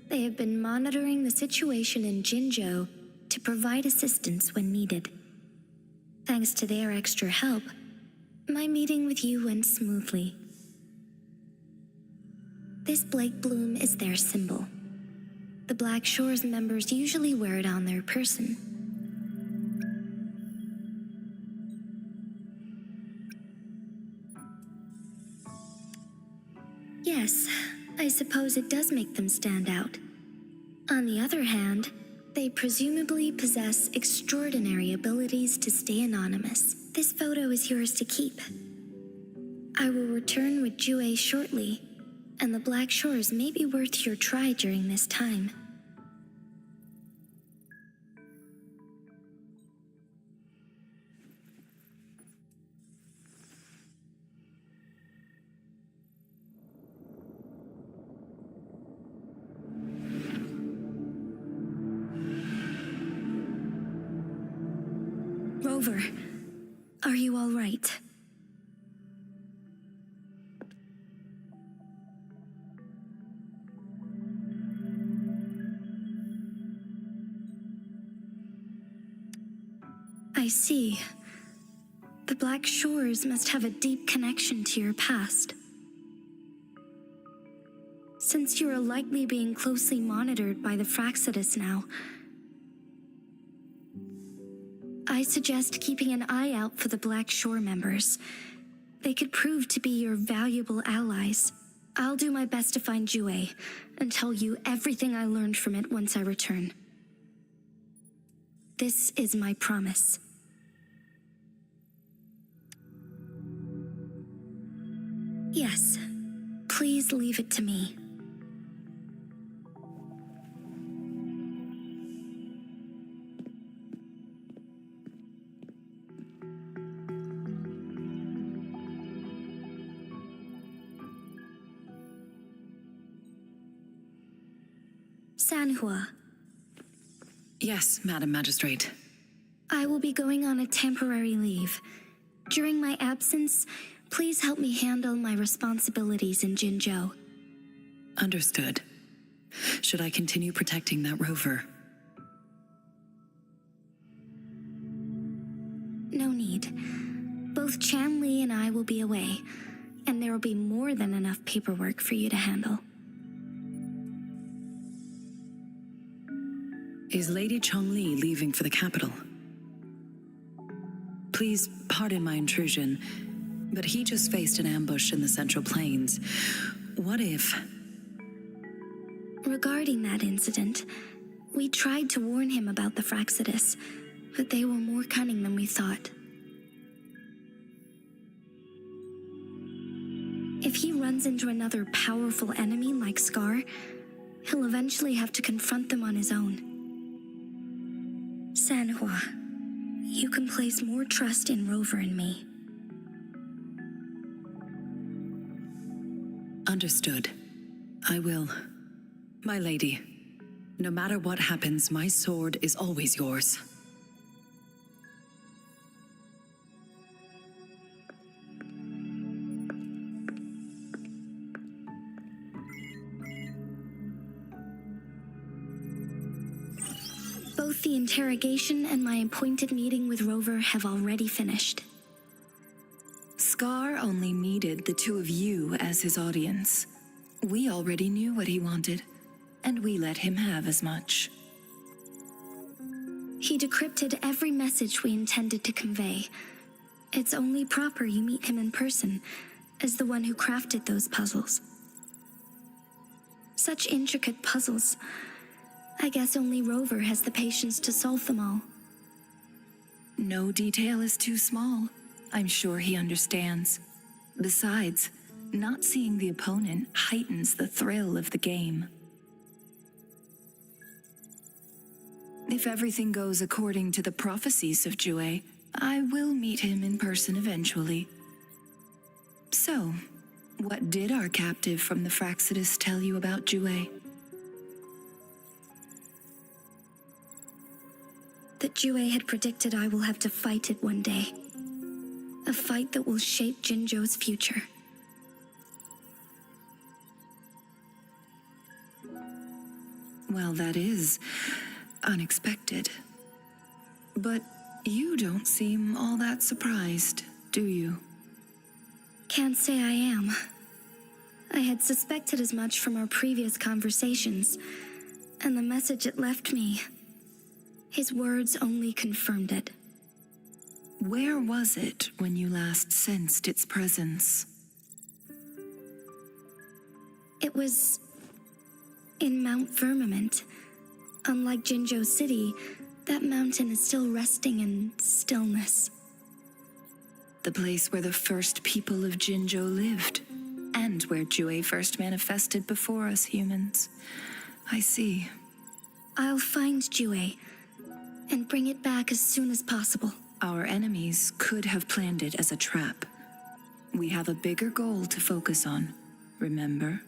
They have been monitoring the situation in Jinzhou to provide assistance when needed. Thanks to their extra help, my meeting with you went smoothly. This Blake Bloom is their symbol. The Black Shores members usually wear it on their person. Yes, I suppose it does make them stand out. On the other hand, they presumably possess extraordinary abilities to stay anonymous. This photo is yours to keep. I will return with Jue shortly, and the Black Shores may be worth your try during this time. Rover, are you all right? I see. The Black Shores must have a deep connection to your past. Since you are likely being closely monitored by the Fraxidus now, I suggest keeping an eye out for the Black Shore members. They could prove to be your valuable allies. I'll do my best to find Jue and tell you everything I learned from it once I return. This is my promise. Yes, please leave it to me. Sanhua, Yes, Madam Magistrate. I will be going on a temporary leave. During my absence, please help me handle my responsibilities in Jinzhou. Understood. Should I continue protecting that rover? No need. Both Chanli and I will be away, and there will be more than enough paperwork for you to handle. Is Lady Chongli leaving for the capital? Please pardon my intrusion, but he just faced an ambush in the Central Plains. What if... Regarding that incident, we tried to warn him about the Fraxidus, but they were more cunning than we thought. If he runs into another powerful enemy like Scar, he'll eventually have to confront them on his own. Sanhua, you can place more trust in Rover and me. Understood. I will. My lady, no matter what happens, my sword is always yours. Both the interrogation and my appointed meeting with Rover have already finished. Scar only needed the two of you as his audience. We already knew what he wanted, and we let him have as much. He decrypted every message we intended to convey. It's only proper you meet him in person, as the one who crafted those puzzles. Such intricate puzzles. I guess only Rover has the patience to solve them all. No detail is too small. I'm sure he understands. Besides, not seeing the opponent heightens the thrill of the game. If everything goes according to the prophecies of Jue, I will meet him in person eventually. So, what did our captive from the Fraxidus tell you about Jue? That Jue had predicted I will have to fight it one day. A fight that will shape Jinzhou's future. Well, that is unexpected. But you don't seem all that surprised, do you? Can't say I am. I had suspected as much from our previous conversations, and the message it left me. His words only confirmed it. Where was it when you last sensed its presence? It was in Mount Firmament. Unlike Jinzhou City, that mountain is still resting in stillness. The place where the first people of Jinzhou lived, and where Jue first manifested before us humans. I see. I'll find Jue and bring it back as soon as possible. Our enemies could have planned it as a trap. We have a bigger goal to focus on, remember?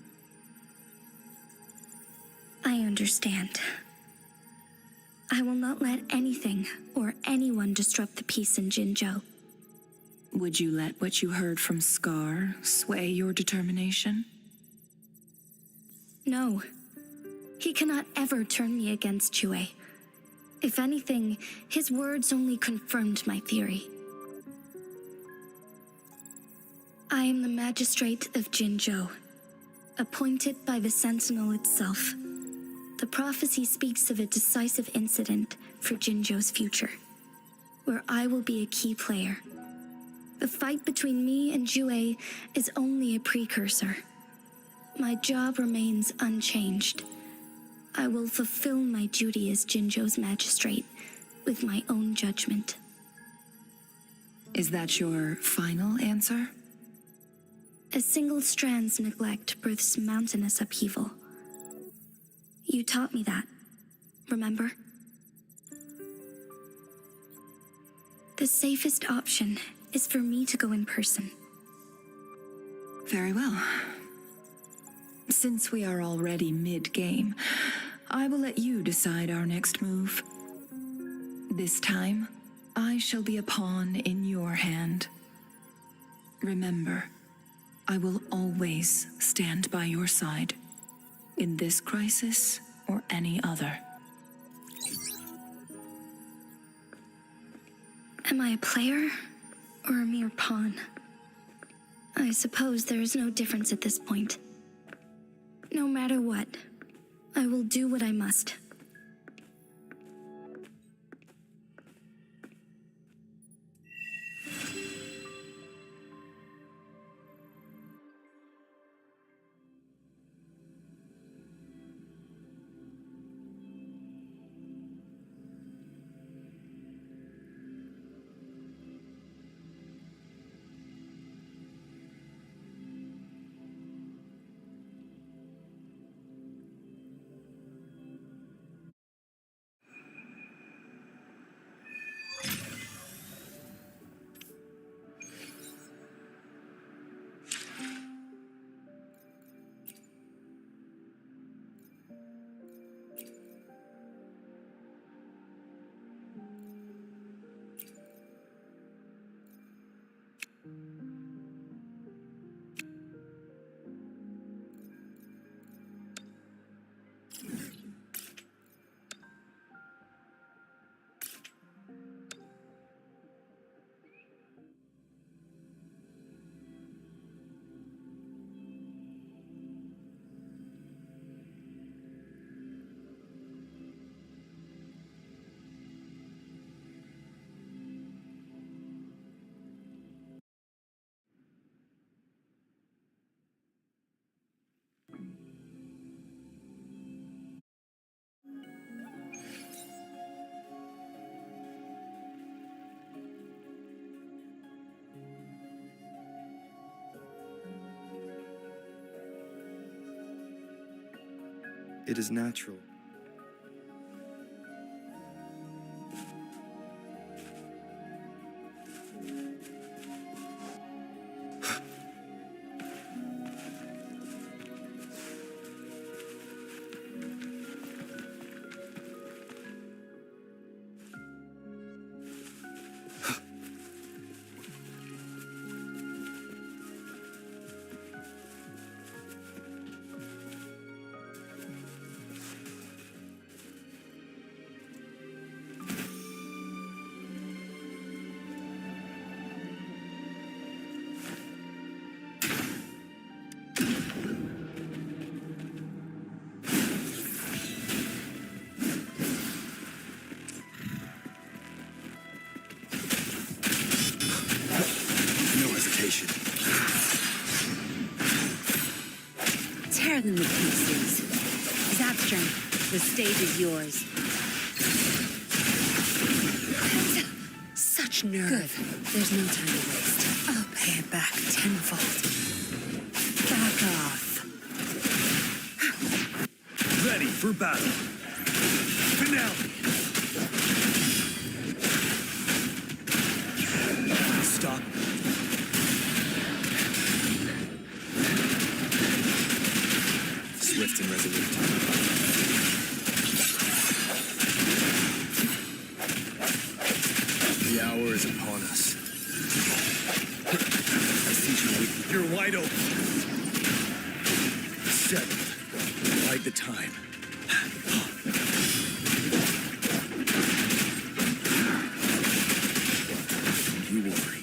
I understand. I will not let anything or anyone disrupt the peace in Jinzhou. Would you let what you heard from Scar sway your determination? No. He cannot ever turn me against Jue. If anything, his words only confirmed my theory. I am the magistrate of Jinzhou, appointed by the Sentinel itself. The prophecy speaks of a decisive incident for Jinzhou's future, where I will be a key player. The fight between me and Jue is only a precursor. My job remains unchanged. I will fulfill my duty as Jinzhou's magistrate with my own judgment. Is that your final answer? A single strand's neglect births mountainous upheaval. You taught me that, remember? The safest option is for me to go in person. Very well. Since we are already mid-game, I will let you decide our next move. This time, I shall be a pawn in your hand. Remember, I will always stand by your side, in this crisis or any other. Am I a player or a mere pawn? I suppose there is no difference at this point. No matter what, I will do what I must. It is natural. Tear them to pieces. Zapstring, the stage is yours. Such nerve. Good. There's no time to waste. I'll pay it back tenfold. Back off. Ready for battle. Finale. Stop. Swift and resolute. is upon us. I see you. You're wide open. 7. Bide the time. You worry.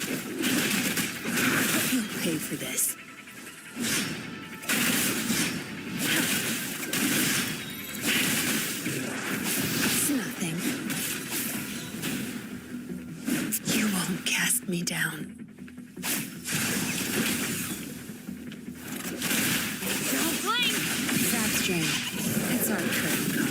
You'll pay for this. It's nothing. You won't cast me down. Don't blink! That's strange. It's our curtain call.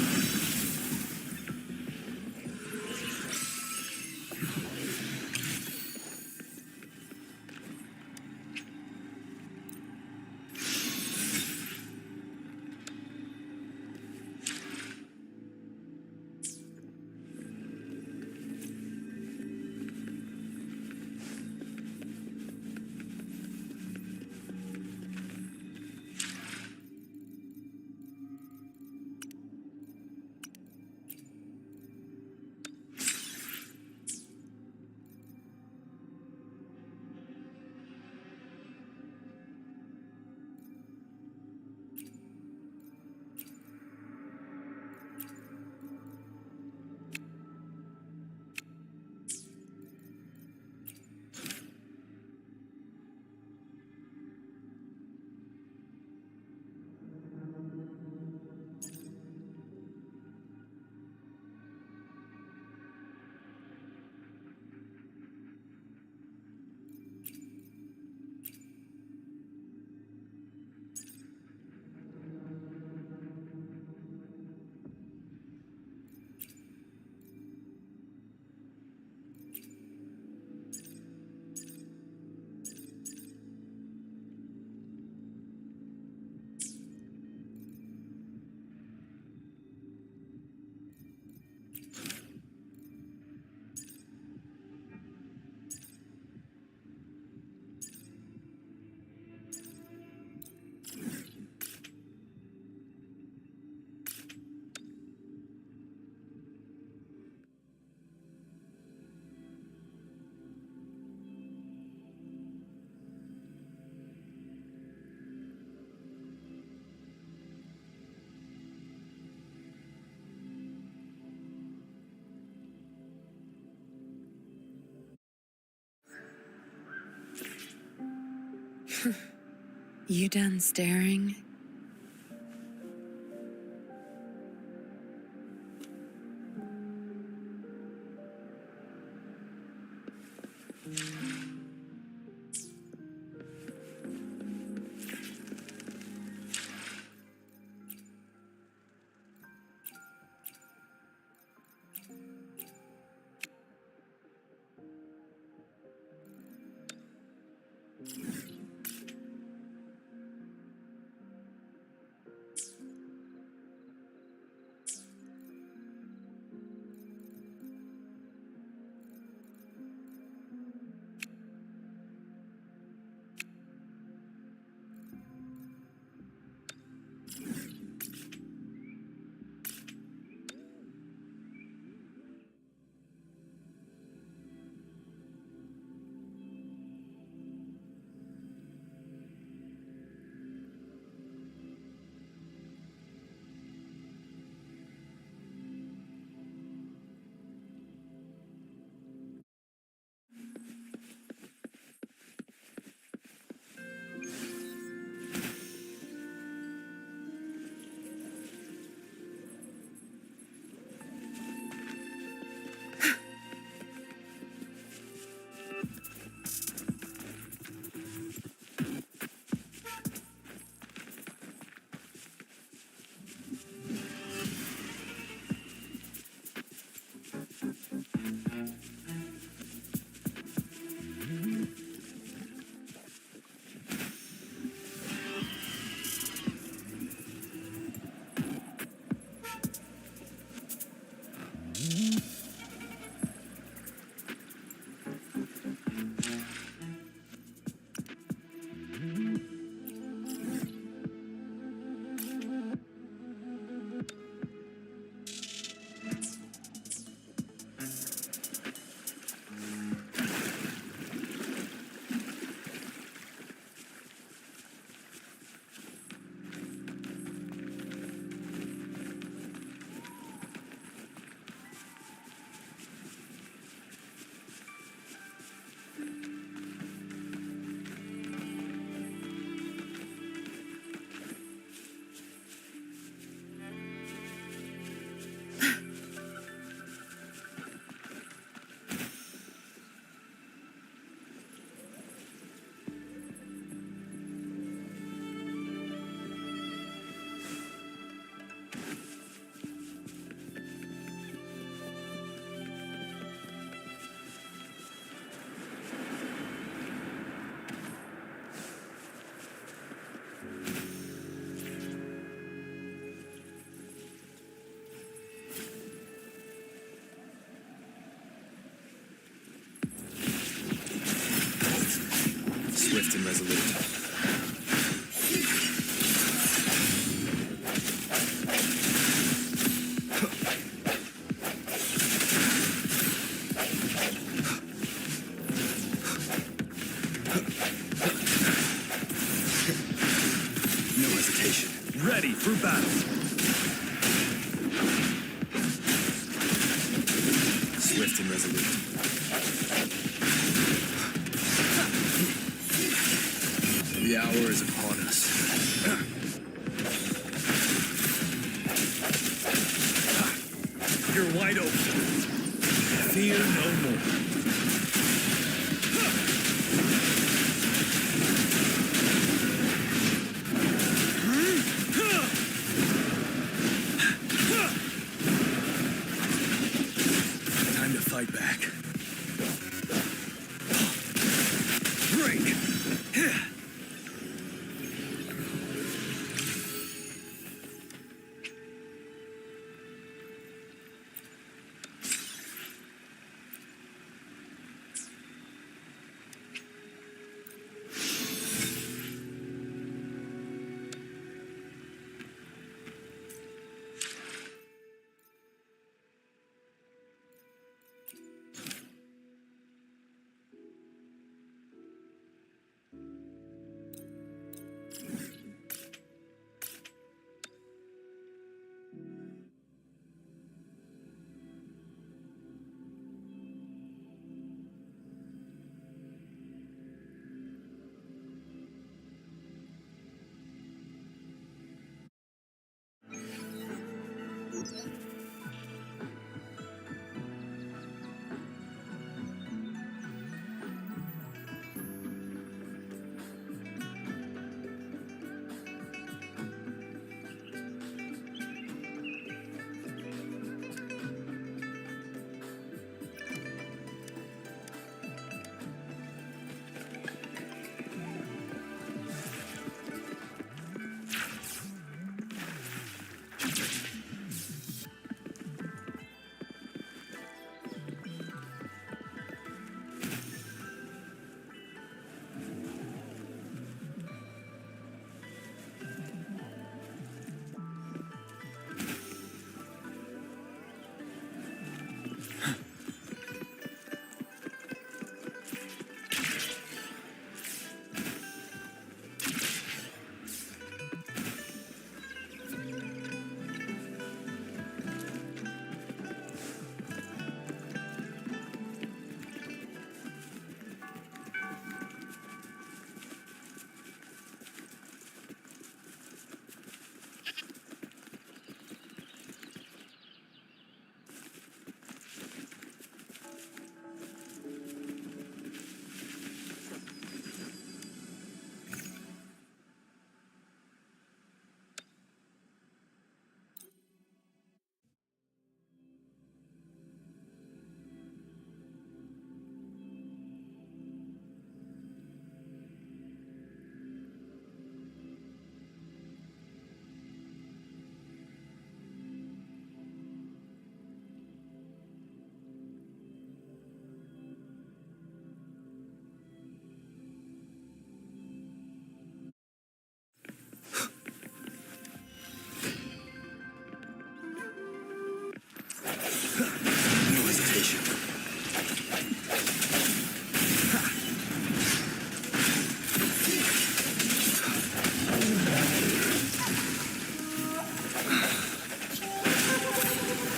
You done staring? Swift and resolute. No hesitation. Ready for battle. Swift and resolute. The hour is upon us. You're wide open. Fear no more. Time to fight back. Break. No hesitation.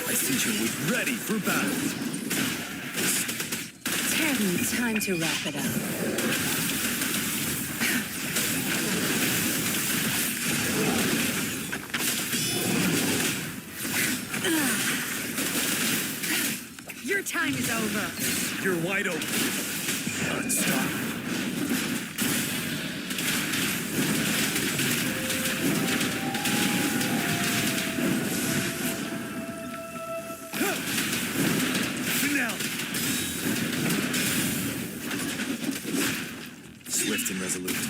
I see you're weak. Ready for battle. Time to wrap it up. Your time is over. You're wide open. Stop. Finale. Swift and resolute.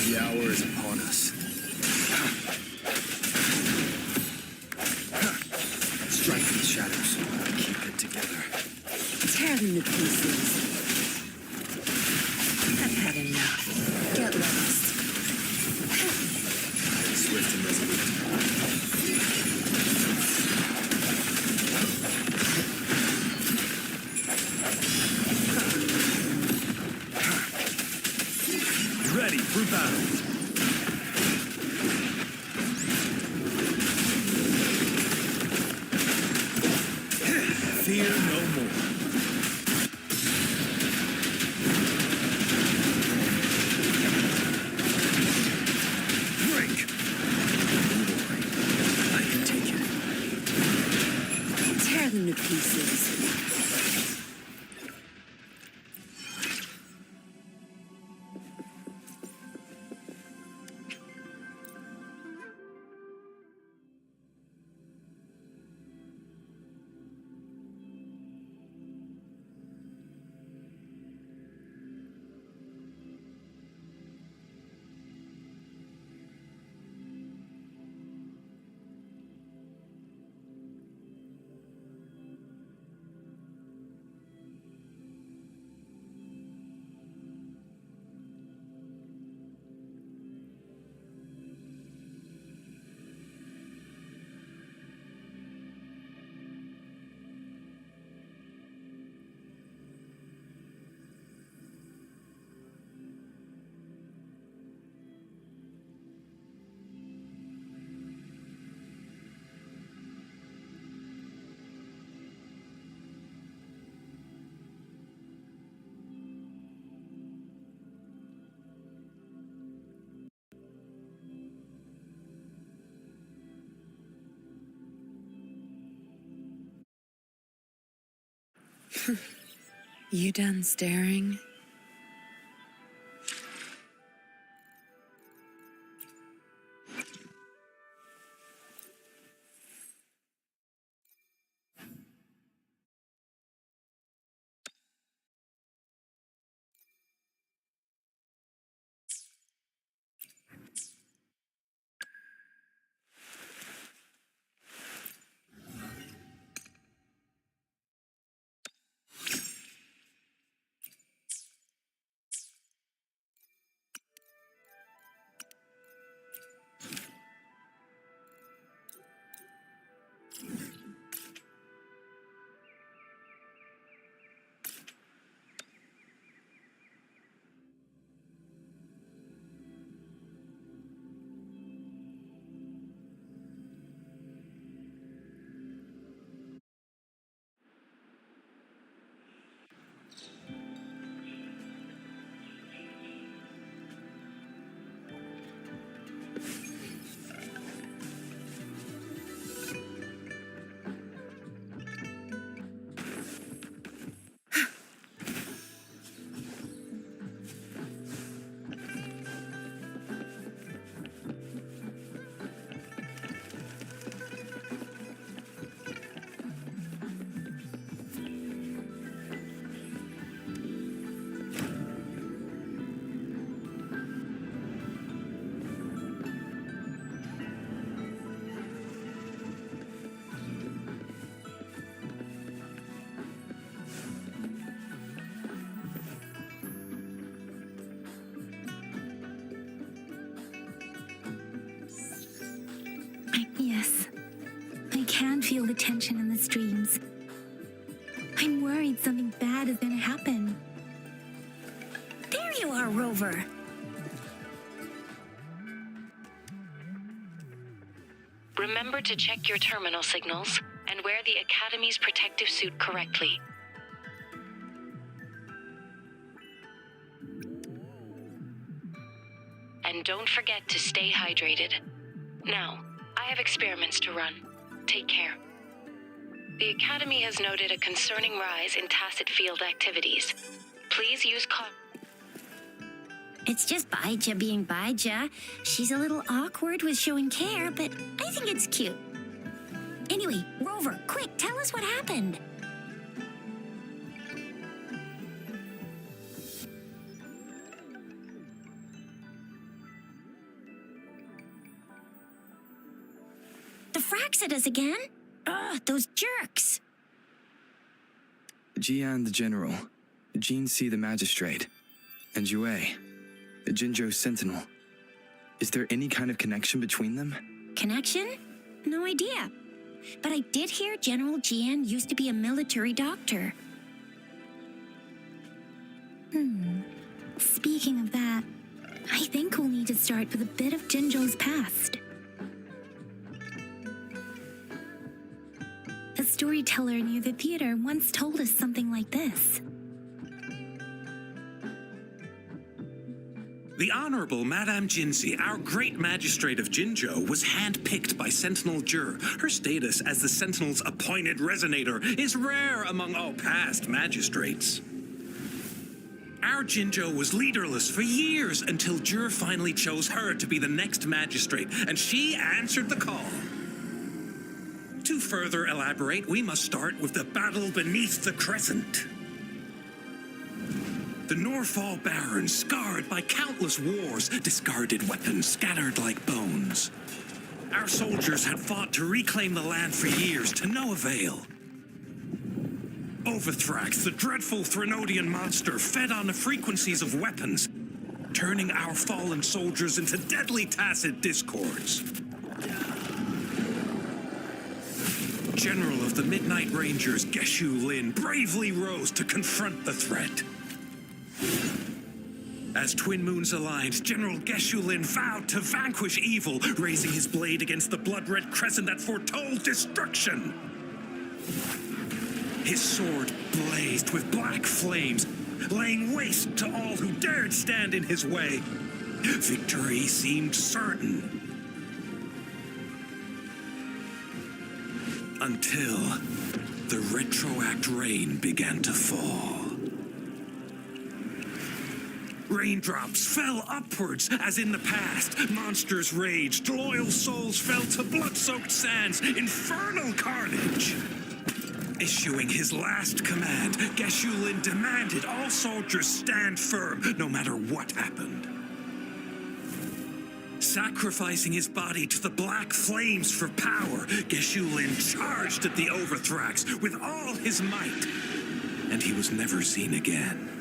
The hour is upon us. Strike from the shadows. Keep it together. Tear them to pieces. enough. Get lost. Swift and resolute. Ready for battle. Fear no more. Break. I can take it. Tear them to pieces. You done staring? Yes. I can feel the tension in the streams. I'm worried something bad is gonna happen. There you are, Rover. Remember to check your terminal signals and wear the Academy's protective suit correctly. And don't forget to stay hydrated. Now, I have experiments to run. Take care. The Academy has noted a concerning rise in tacit field activities. Please use caution. It's just Baija being Baija. She's a little awkward with showing care, but I think it's cute. Anyway, Rover, quick, tell us what happened. The Fraxidas again? Ugh, those jerks. Jian the General, Jean C the Magistrate, and Jue, Jinzhou's sentinel. Is there any kind of connection between them? Connection? No idea. But I did hear General Jian used to be a military doctor. Speaking of that, I think we'll need to start with a bit of Jinzhou's past. A storyteller near the theater once told us something like this. The Honorable Madame Jinzi, our great magistrate of Jinzhou, was handpicked by Sentinel Jur. Her status as the Sentinel's appointed resonator is rare among all past magistrates. Our Jinzhou was leaderless for years until Jur finally chose her to be the next magistrate, and she answered the call. To further elaborate, we must start with the battle beneath the crescent. The Norfall barons, scarred by countless wars, discarded weapons scattered like bones. Our soldiers had fought to reclaim the land for years, to no avail. Overthrax, the dreadful Threnodian monster, fed on the frequencies of weapons, turning our fallen soldiers into deadly tacit discords. General of the Midnight Rangers, Geshu Lin, bravely rose to confront the threat. As twin moons aligned, General Geshu Lin vowed to vanquish evil, raising his blade against the blood-red crescent that foretold destruction. His sword blazed with black flames, laying waste to all who dared stand in his way. Victory seemed certain. Until the retroact rain began to fall. Raindrops fell upwards as in the past. Monsters raged, loyal souls fell to blood-soaked sands, infernal carnage. Issuing his last command, Geshu Lin demanded all soldiers stand firm, no matter what happened. Sacrificing his body to the black flames for power, Geshu Lin charged at the Overthrax with all his might, and he was never seen again.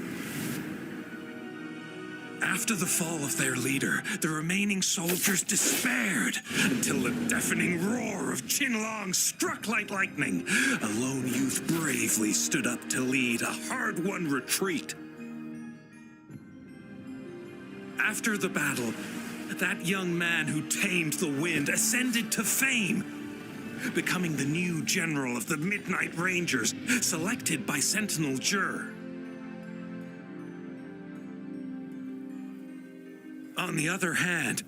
After the fall of their leader, the remaining soldiers despaired until the deafening roar of Qinlong struck like lightning. A lone youth bravely stood up to lead a hard-won retreat. After the battle, that young man who tamed the wind ascended to fame, becoming the new general of the Midnight Rangers, selected by Sentinel Jur. On the other hand,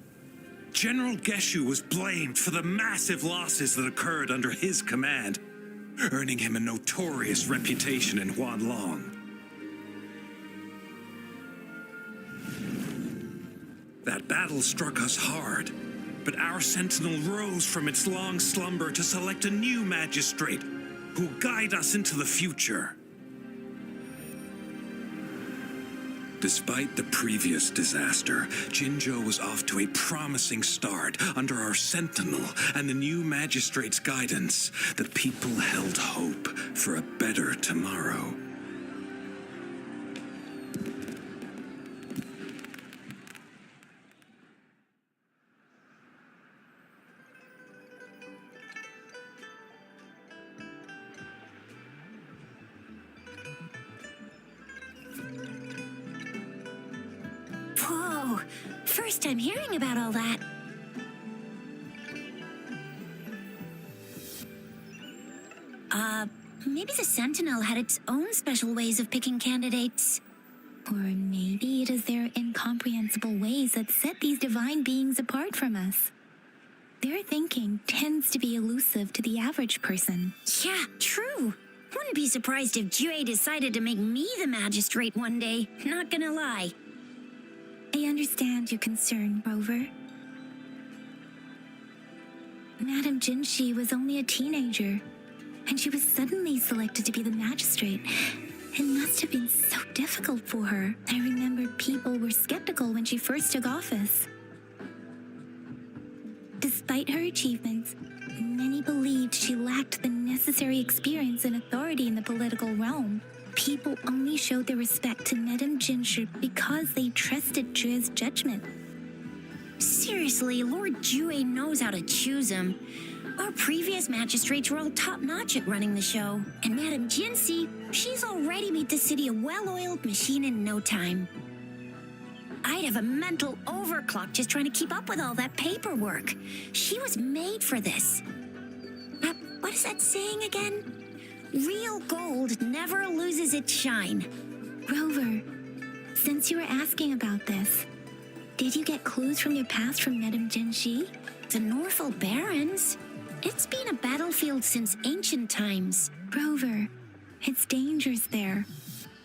General Geshu was blamed for the massive losses that occurred under his command, earning him a notorious reputation in Huanlong. That battle struck us hard, but our sentinel rose from its long slumber to select a new magistrate who will guide us into the future. Despite the previous disaster, Jinzhou was off to a promising start. Under our sentinel and the new magistrate's guidance, the people held hope for a better tomorrow. Whoa, first time hearing about all that. Maybe the Sentinel had its own special ways of picking candidates. Or maybe it is their incomprehensible ways that set these divine beings apart from us. Their thinking tends to be elusive to the average person. Yeah, true. Wouldn't be surprised if Jue decided to make me the magistrate one day, not gonna lie. I understand your concern, Rover. Madame Jinshi was only a teenager, and she was suddenly selected to be the magistrate. It must have been so difficult for her. I remember people were skeptical when she first took office. Despite her achievements, many believed she lacked the necessary experience and authority in the political realm. People only showed their respect to Madame Ginger because they trusted Jue's judgment. Seriously, Lord Jue knows how to choose him. Our previous magistrates were all top-notch at running the show. And Madame Jinsey, she's already made the city a well-oiled machine in no time. I'd have a mental overclock just trying to keep up with all that paperwork. She was made for this. What is that saying again? Real gold never loses its shine. Rover, since you were asking about this, did you get clues from your past from Madame Jinxi? The Norfolk Barrens? It's been a battlefield since ancient times. Rover, it's dangerous there.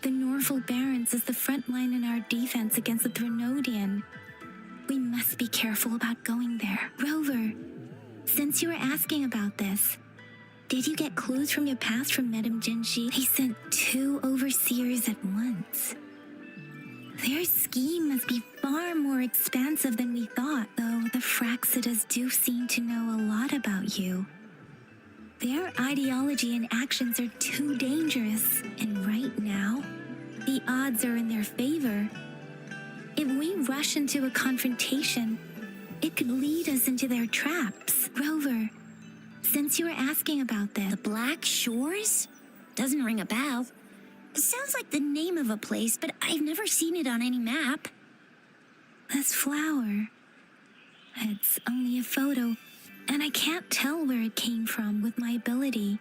The Norfolk Barrens is the front line in our defense against the Threnodian. We must be careful about going there. Rover, since you were asking about this, did you get clues from your past from Madame Jinxi? They sent 2 overseers at once. Their scheme must be far more expansive than we thought, though the Fraxidas do seem to know a lot about you. Their ideology and actions are too dangerous, and right now, the odds are in their favor. If we rush into a confrontation, it could lead us into their traps. Rover, since you were asking about this... The Black Shores? Doesn't ring a bell. It sounds like the name of a place, but I've never seen it on any map. This flower... It's only a photo, and I can't tell where it came from with my ability.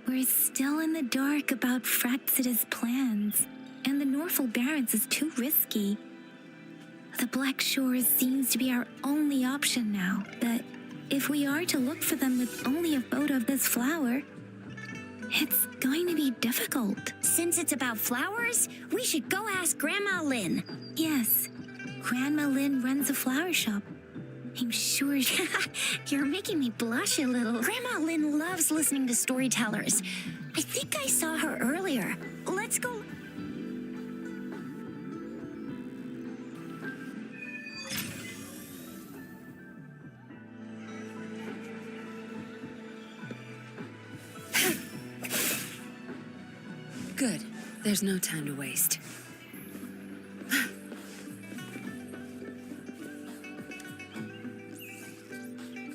We're still in the dark about Fraxida's plans, and the Norfolk Barrens is too risky. The Black Shores seems to be our only option now, but if we are to look for them with only a photo of this flower, it's going to be difficult. Since it's about flowers, we should go ask Grandma Lynn. Yes, Grandma Lynn runs a flower shop. I'm sure You're making me blush a little. Grandma Lynn loves listening to storytellers. I think I saw her earlier. Let's go. Good. There's no time to waste.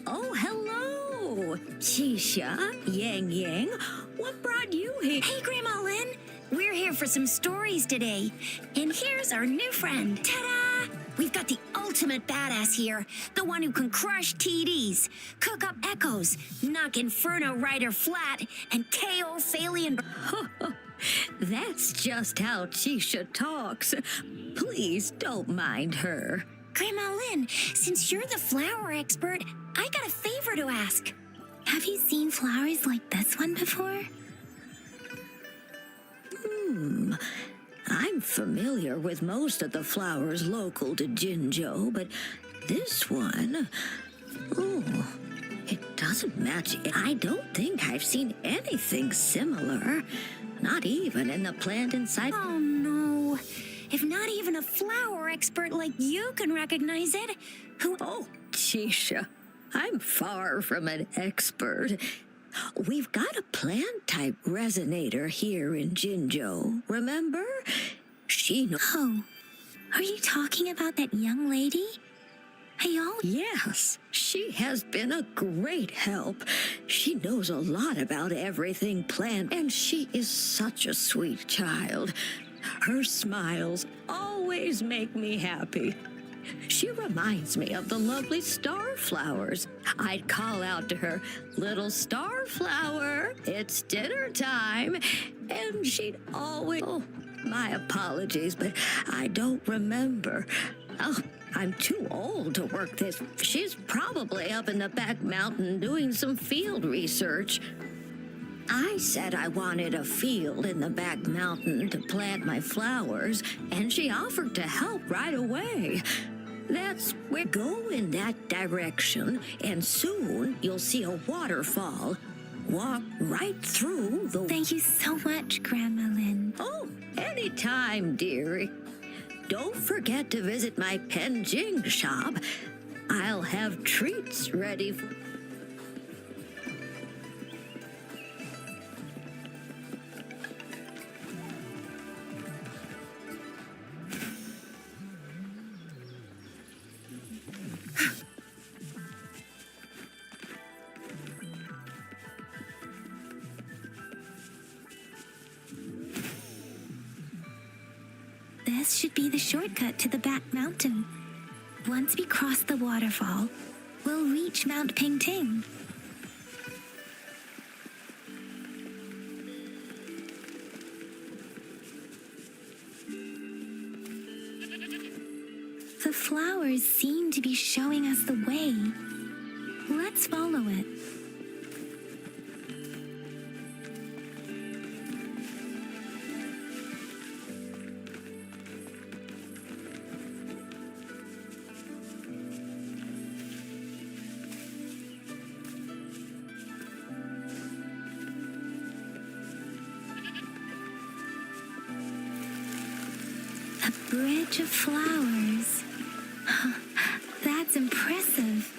Oh, hello! Shisha, Yang Yang, what brought you here? Hey, Grandma Lynn. We're here for some stories today. And here's our new friend. Ta-da! We've got the ultimate badass here. The one who can crush TDs, cook up echoes, knock Inferno Rider flat, and KO Phalian... That's just how Shisha talks. Please don't mind her. Grandma Lynn, since you're the flower expert, I got a favor to ask. Have you seen flowers like this one before? I'm familiar with most of the flowers local to Jinzhou, but this one... Oh, it doesn't match. I don't think I've seen anything similar. Not even in the plant inside... Oh, no. If not even a flower expert like you can recognize it, who... Oh, Shisha, I'm far from an expert. We've got a plant-type resonator here in Jinzhou, remember? She knows... Oh, are you talking about that young lady? Yes, she has been a great help. She knows a lot about everything plant, and she is such a sweet child. Her smiles always make me happy. She reminds me of the lovely starflowers. I'd call out to her, "Little starflower, it's dinner time," and she'd always... Oh, my apologies, but I don't remember. Oh, I'm too old to work this. She's probably up in the back mountain doing some field research. I said I wanted a field in the back mountain to plant my flowers, and she offered to help right away. We're going in that direction, and soon you'll see a waterfall. Walk right through the... Thank you so much, Grandma Lynn. Oh, anytime, dearie. Don't forget to visit my Penjing shop. I'll have treats ready for... this should be the shortcut to the Bat Mountain. Once we cross the waterfall, we'll reach Mount Pingting. The flowers seem to be showing us the way. Let's follow it. A bridge of flowers. That's impressive.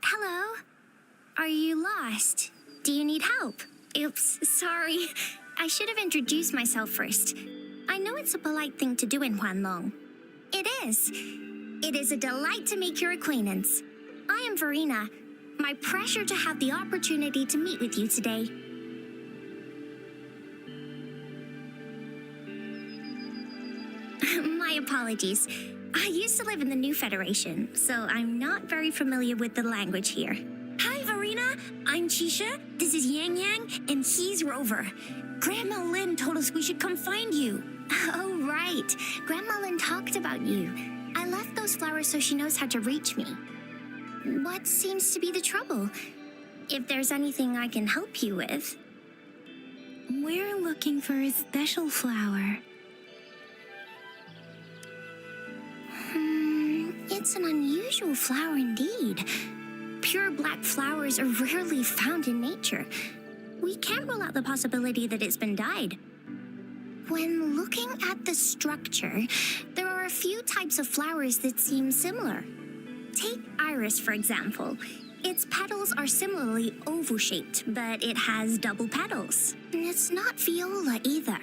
Hello? Are you lost? Do you need help? Oops, sorry. I should have introduced myself first. I know it's a polite thing to do in Huanlong. It is. It is a delight to make your acquaintance. I am Verena. My pleasure to have the opportunity to meet with you today. My apologies. I used to live in the New Federation, so I'm not very familiar with the language here. Hi, Verena. I'm Chisha. This is Yang Yang, and he's Rover. Grandma Lynn told us we should come find you. Oh, right. Grandma Lynn talked about you. I left those flowers so she knows how to reach me. What seems to be the trouble? If there's anything I can help you with. We're looking for a special flower. It's an unusual flower indeed. Pure black flowers are rarely found in nature. We can't rule out the possibility that it's been dyed. When looking at the structure, there are a few types of flowers that seem similar. Take iris, for example. Its petals are similarly oval-shaped, but it has double petals. And it's not viola either,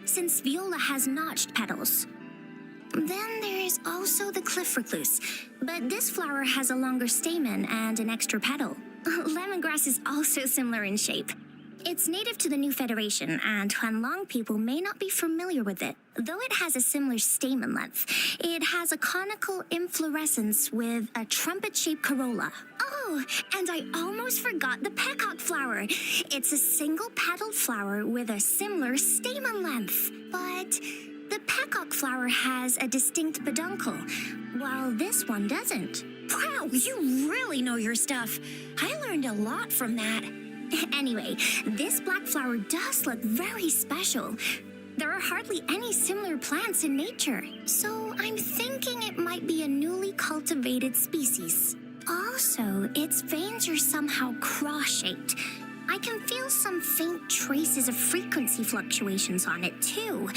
since viola has notched petals. Then there is also the cliff recluse, but this flower has a longer stamen and an extra petal. Lemongrass is also similar in shape. It's native to the New Federation, and Huanlong people may not be familiar with it. Though it has a similar stamen length, it has a conical inflorescence with a trumpet-shaped corolla. Oh, and I almost forgot the peacock flower. It's a single-petaled flower with a similar stamen length, but the peacock flower has a distinct peduncle, while this one doesn't. Wow, you really know your stuff. I learned a lot from that. Anyway, this black flower does look very special. There are hardly any similar plants in nature, so I'm thinking it might be a newly cultivated species. Also, its veins are somehow cross-shaped. I can feel some faint traces of frequency fluctuations on it, too.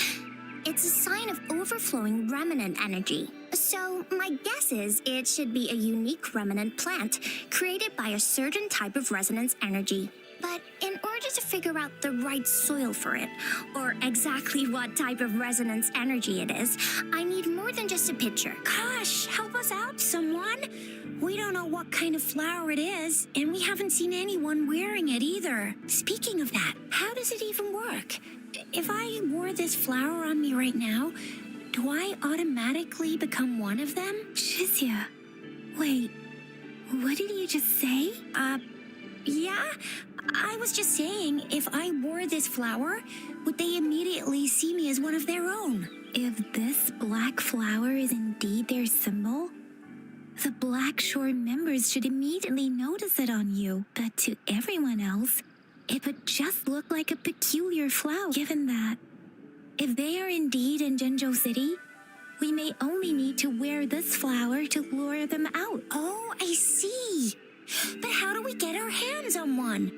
It's a sign of overflowing remnant energy. So my guess is it should be a unique remnant plant created by a certain type of resonance energy. But in order to figure out the right soil for it, or exactly what type of resonance energy it is, I need more than just a picture. Gosh, help us out, someone. We don't know what kind of flower it is, and we haven't seen anyone wearing it either. Speaking of that, how does it even work? If I wore this flower on me right now, do I automatically become one of them? Shizia, wait, what did you just say? Yeah, I was just saying, if I wore this flower, would they immediately see me as one of their own? If this black flower is indeed their symbol, The Black Shore members should immediately notice it on you, but to everyone else, it would just look like a peculiar flower. Given that, if they are indeed in Jinzhou City, we may only need to wear this flower to lure them out. Oh, I see. But how do we get our hands on one?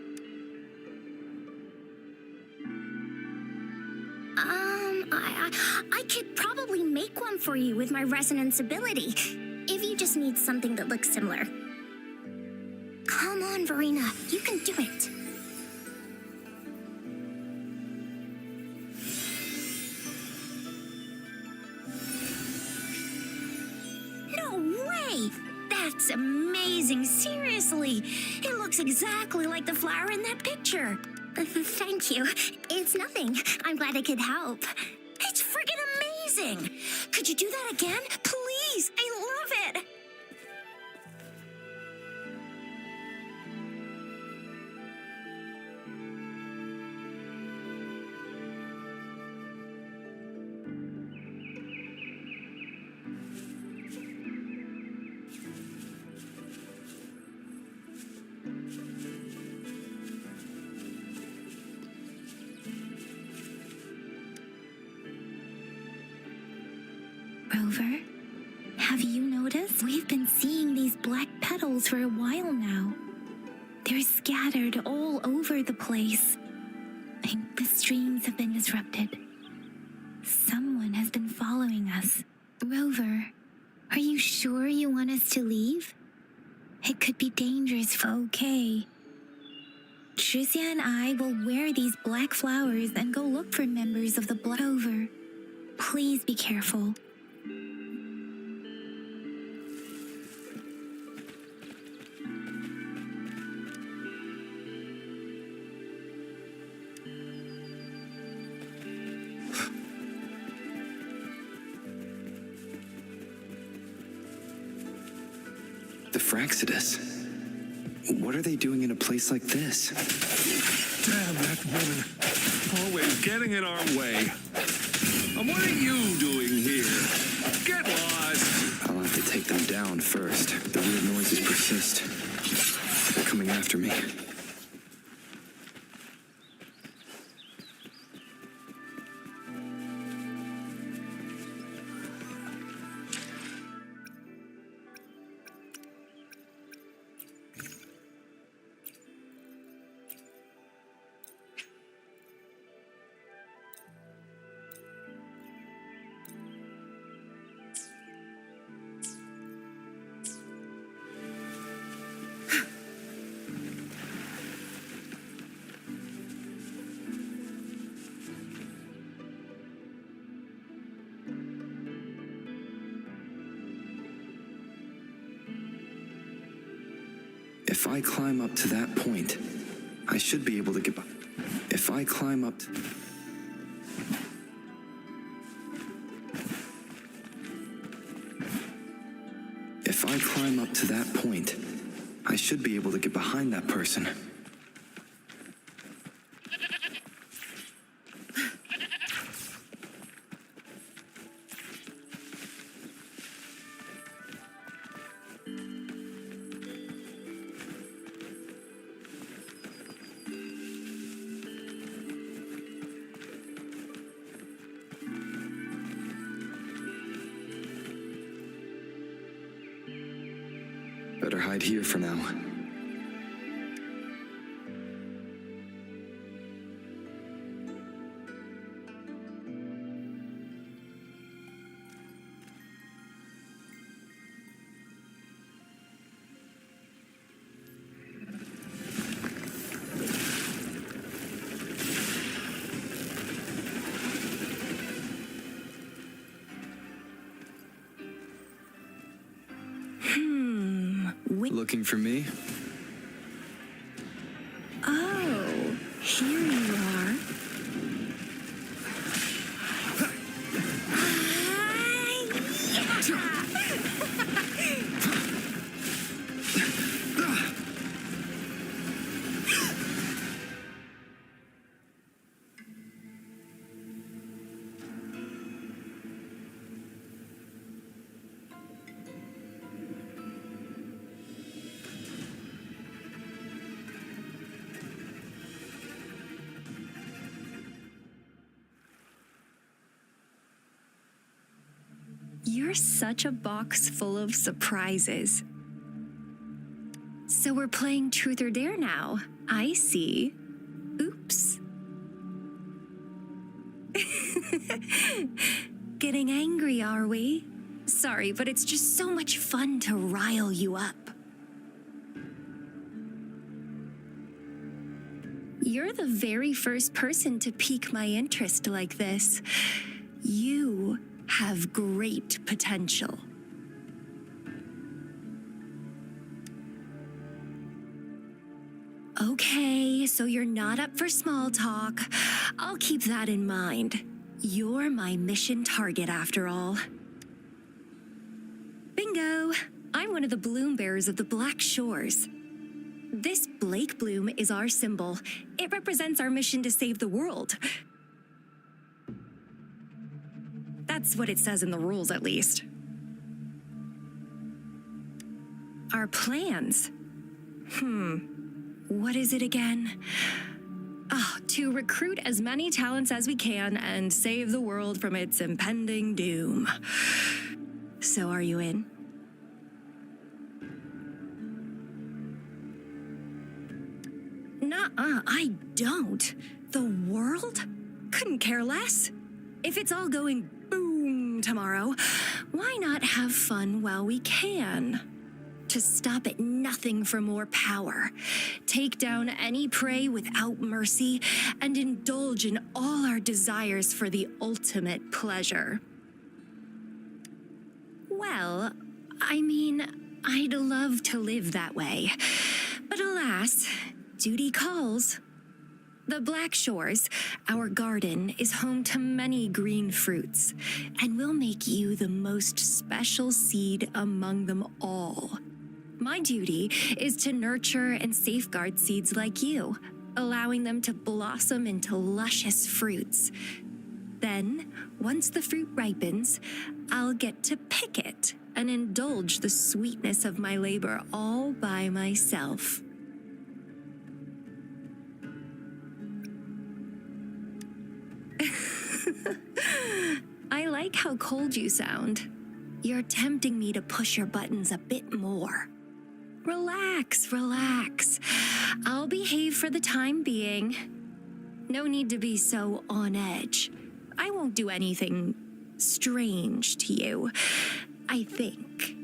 I could probably make one for you with my resonance ability, if you just need something that looks similar. Come on, Verena, you can do it. No way! That's amazing, seriously. It looks exactly like the flower in that picture. Thank you. It's nothing. I'm glad I could help. It's freaking amazing! Could you do that again? Please! I love it! Rover, have you noticed? We've been seeing these black petals for a while now. They're scattered all over the place. I think the streams have been disrupted. Someone has been following us. Rover, are you sure you want us to leave? It could be dangerous. Okay. Tricia and I will wear these black flowers and go look for members of the Black. Rover, please be careful. The Fraxidus. What are they doing in a place like this? Damn that woman. Always getting in our way. And what are you doing here? Get lost. I'll have to take them down first. The weird noises persist. They're coming after me. If I climb up to that point, I should be able to get by. If I climb up to... If I climb up to that point, I should be able to get behind that person. Better hide here for now. Looking for me? Oh, here you are. You're such a box full of surprises. So we're playing Truth or Dare now. I see. Oops. Getting angry, are we? Sorry, but it's just so much fun to rile you up. You're the very first person to pique my interest like this. You have great potential. Okay, so you're not up for small talk. I'll keep that in mind. You're my mission target after all. Bingo! I'm one of the bloom bearers of the Black Shores. This Blake bloom is our symbol. It represents our mission to save the world. That's what it says in the rules, at least. Our plans? What is it again? To recruit as many talents as we can and save the world from its impending doom. So are you in? Nuh-uh, I don't. The world? Couldn't care less. If it's all going boom tomorrow, why not have fun while we can? To stop at nothing for more power, take down any prey without mercy, and indulge in all our desires for the ultimate pleasure. Well, I mean, I'd love to live that way, but alas, duty calls. The Black Shores, our garden, is home to many green fruits, and will make you the most special seed among them all. My duty is to nurture and safeguard seeds like you, allowing them to blossom into luscious fruits. Then, once the fruit ripens, I'll get to pick it and indulge the sweetness of my labor all by myself. I like how cold you sound. You're tempting me to push your buttons a bit more. Relax, relax. I'll behave for the time being. No need to be so on edge. I won't do anything strange to you, I think.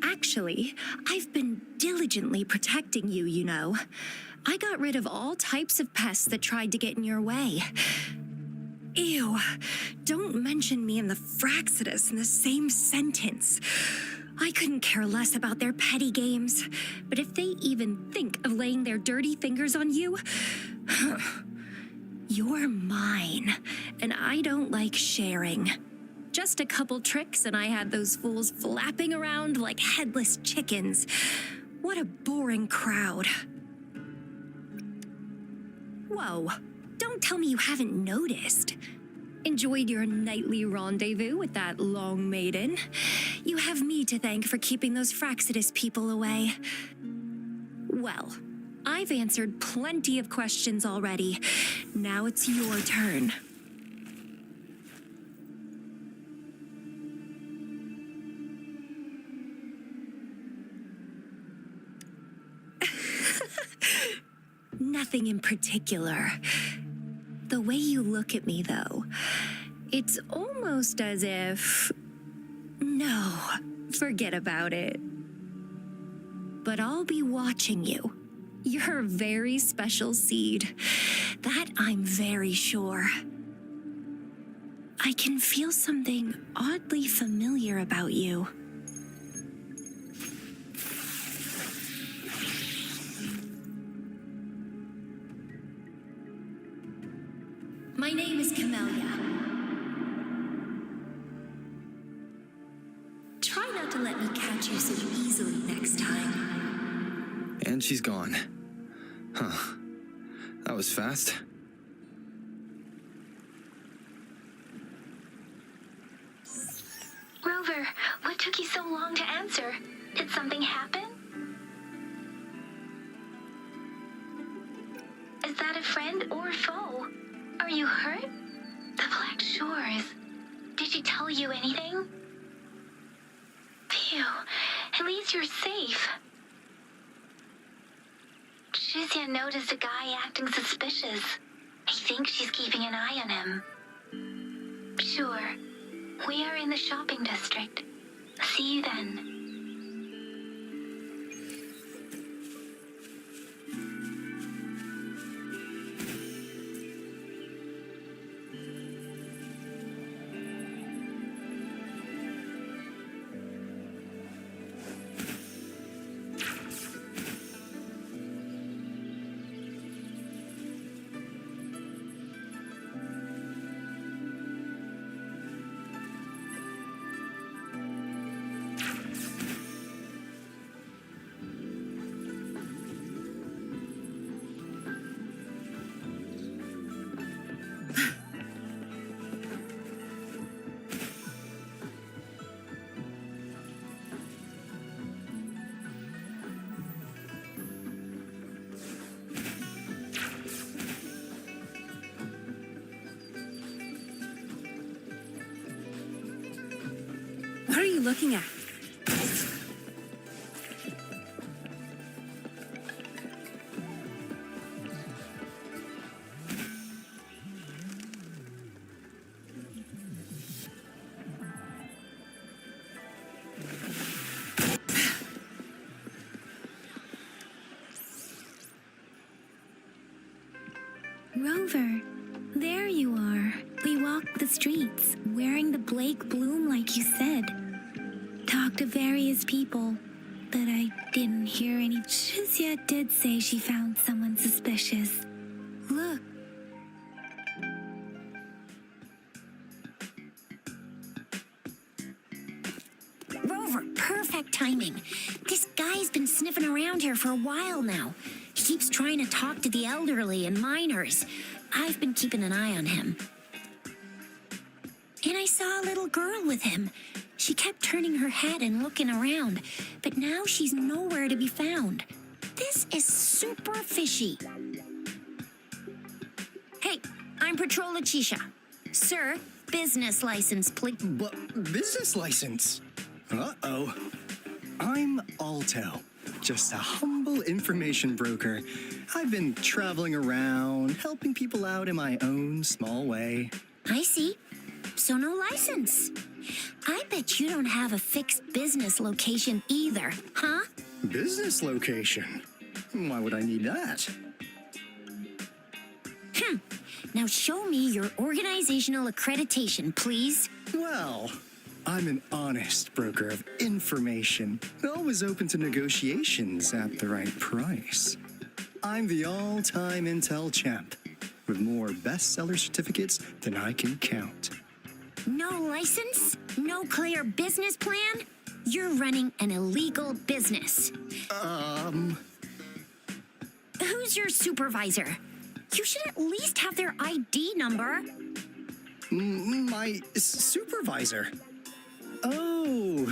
Actually, I've been diligently protecting you, you know. I got rid of all types of pests that tried to get in your way. Ew, don't mention me and the Fraxidus in the same sentence. I couldn't care less about their petty games, but if they even think of laying their dirty fingers on you, you're mine, and I don't like sharing. Just a couple tricks and I had those fools flapping around like headless chickens. What a boring crowd. Whoa. Don't tell me you haven't noticed. Enjoyed your nightly rendezvous with that long maiden. You have me to thank for keeping those Fraxidus people away. Well, I've answered plenty of questions already. Now it's your turn. Nothing in particular. The way you look at me, though, it's almost as if... No, forget about it. But I'll be watching you. You're a very special seed. That I'm very sure. I can feel something oddly familiar about you. My name is Camellia. Try not to let me catch you so easily next time. And she's gone. Huh. That was fast. Rover, what took you so long to answer? Did something happen? Is that a friend or foe? Are you hurt? The Black Shores. Did she tell you anything? Phew. At least you're safe. Shizia noticed a guy acting suspicious. I think she's keeping an eye on him. Sure. We are in the shopping district. See you then. What are you looking at? Rover, there you are. We walked the streets, wearing the Blake bloom like you said. Talked to various people, but I didn't hear any. Shizia did say she found someone suspicious. Look. Rover, perfect timing. This guy's been sniffing around here for a while now. He keeps trying to talk to the elderly and minors. I've been keeping an eye on him. And I saw a little girl with him. She kept turning her head and looking around, but now she's nowhere to be found. This is super fishy. Hey, I'm Patrol Letitia. Sir, business license, please. But business license? Uh-oh. I'm Alto, just a humble information broker. I've been traveling around, helping people out in my own small way. I see. So no license. I bet you don't have a fixed business location either, huh? Business location? Why would I need that? Now show me your organizational accreditation, please. Well, I'm an honest broker of information, always open to negotiations at the right price. I'm the all-time intel champ, with more bestseller certificates than I can count. No license? No clear business plan? You're running an illegal business. Who's your supervisor? You should at least have their ID number. My supervisor? Oh,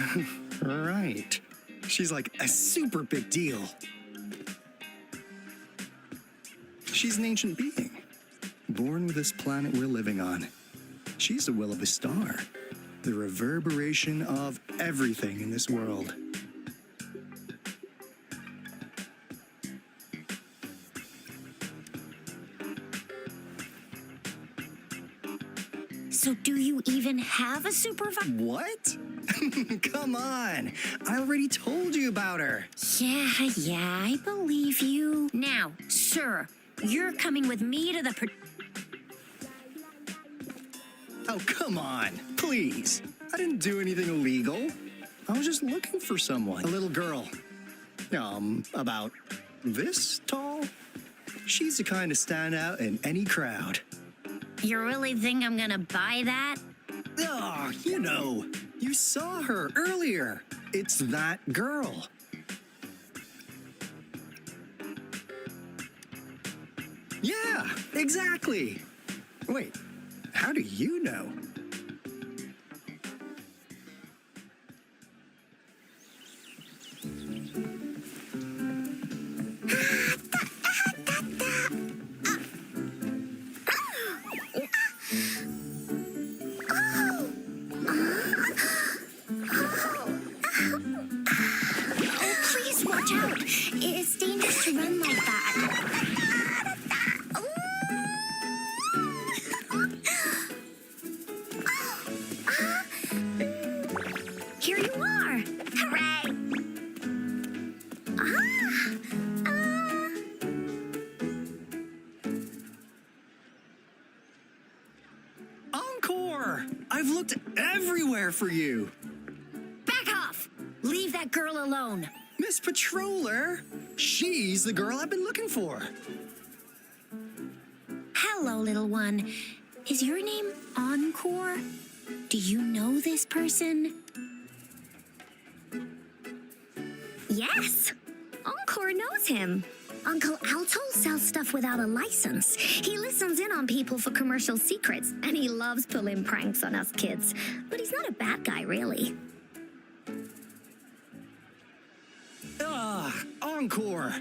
right. She's like a super big deal. She's an ancient being, born with this planet we're living on. She's the will of a star, the reverberation of everything in this world. So do you even have a supervisor? What? Come on. I already told you about her. Yeah, I believe you. Now, sir, you're coming with me to the... Oh, come on. Please. I didn't do anything illegal. I was just looking for someone. A little girl. About this tall. She's the kind to stand out in any crowd. You really think I'm gonna buy that? Oh, you saw her earlier. It's that girl. Yeah, exactly. Wait, how do you know? I've looked everywhere for you. Back off! Leave that girl alone. Miss Patroller, she's the girl I've been looking for. Hello, little one. Is your name Encore? Do you know this person? Yes, Encore knows him. Uncle Alto sells stuff without a license. He listens in on people for commercial secrets, and he loves pulling pranks on us kids. But he's not a bad guy, really. Encore.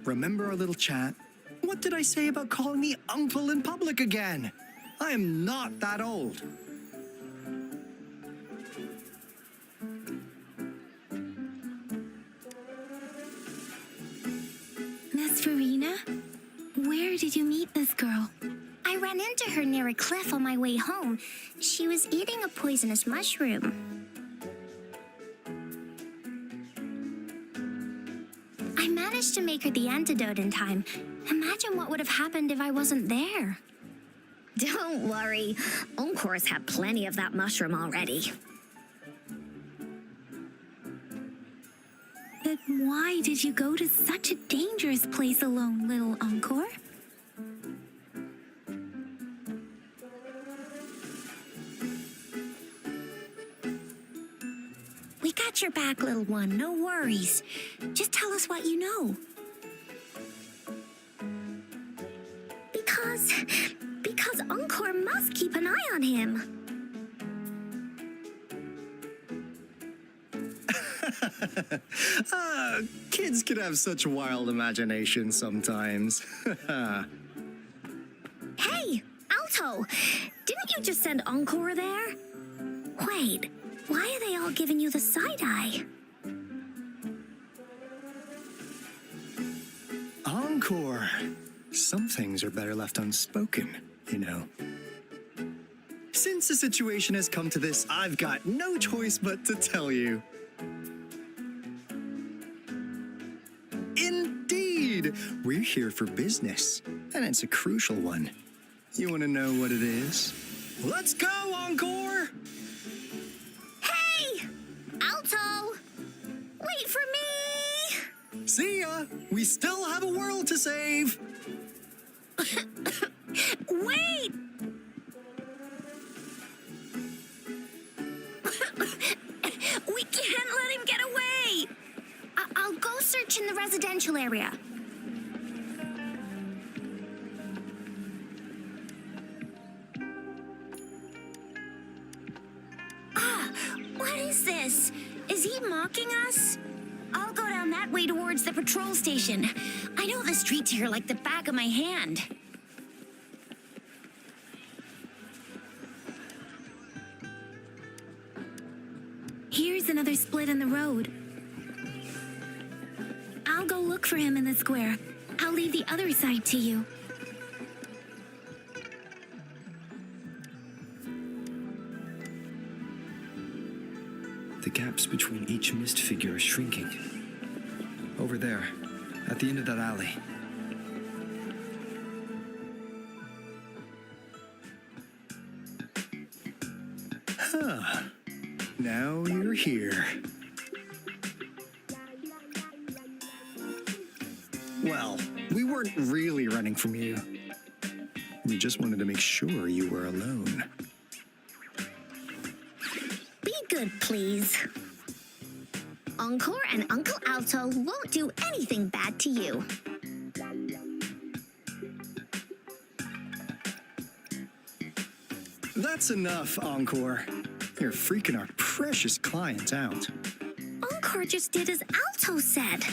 Remember our little chat? What did I say about calling me uncle in public again? I am not that old. Miss Farina, where did you meet this girl? I ran into her near a cliff on my way home. She was eating a poisonous mushroom. I managed to make her the antidote in time. Imagine what would have happened if I wasn't there. Don't worry, Encore's had plenty of that mushroom already. But why did you go to such a dangerous place alone, little Encore? We got your back, little one. No worries. Just tell us what you know. Because Encore must keep an eye on him. Kids can have such wild imagination sometimes. Hey, Alto, didn't you just send Encore there? Wait, why are they all giving you the side eye? Encore. Some things are better left unspoken, you know. Since the situation has come to this, I've got no choice but to tell you. Indeed! We're here for business, and it's a crucial one. You want to know what it is? Let's go, Encore! Hey! Alto! Wait for me! See ya! We still have a world to save! Wait! We can't let him get away! I'll go search in the residential area. What is this? Is he mocking us? I'll go down that way towards the patrol station. I know the streets here like the back of my hand. Here's another split in the road. I'll go look for him in the square. I'll leave the other side to you. The gaps between each mist figure are shrinking. Over there, at the end of that alley. Huh. Now you're here. Well, we weren't really running from you. We just wanted to make sure you were alone. Be good, please. Encore and Uncle Alto won't do anything bad to you. That's enough, Encore. You're freaking our precious client out. Encore just did as Alto said.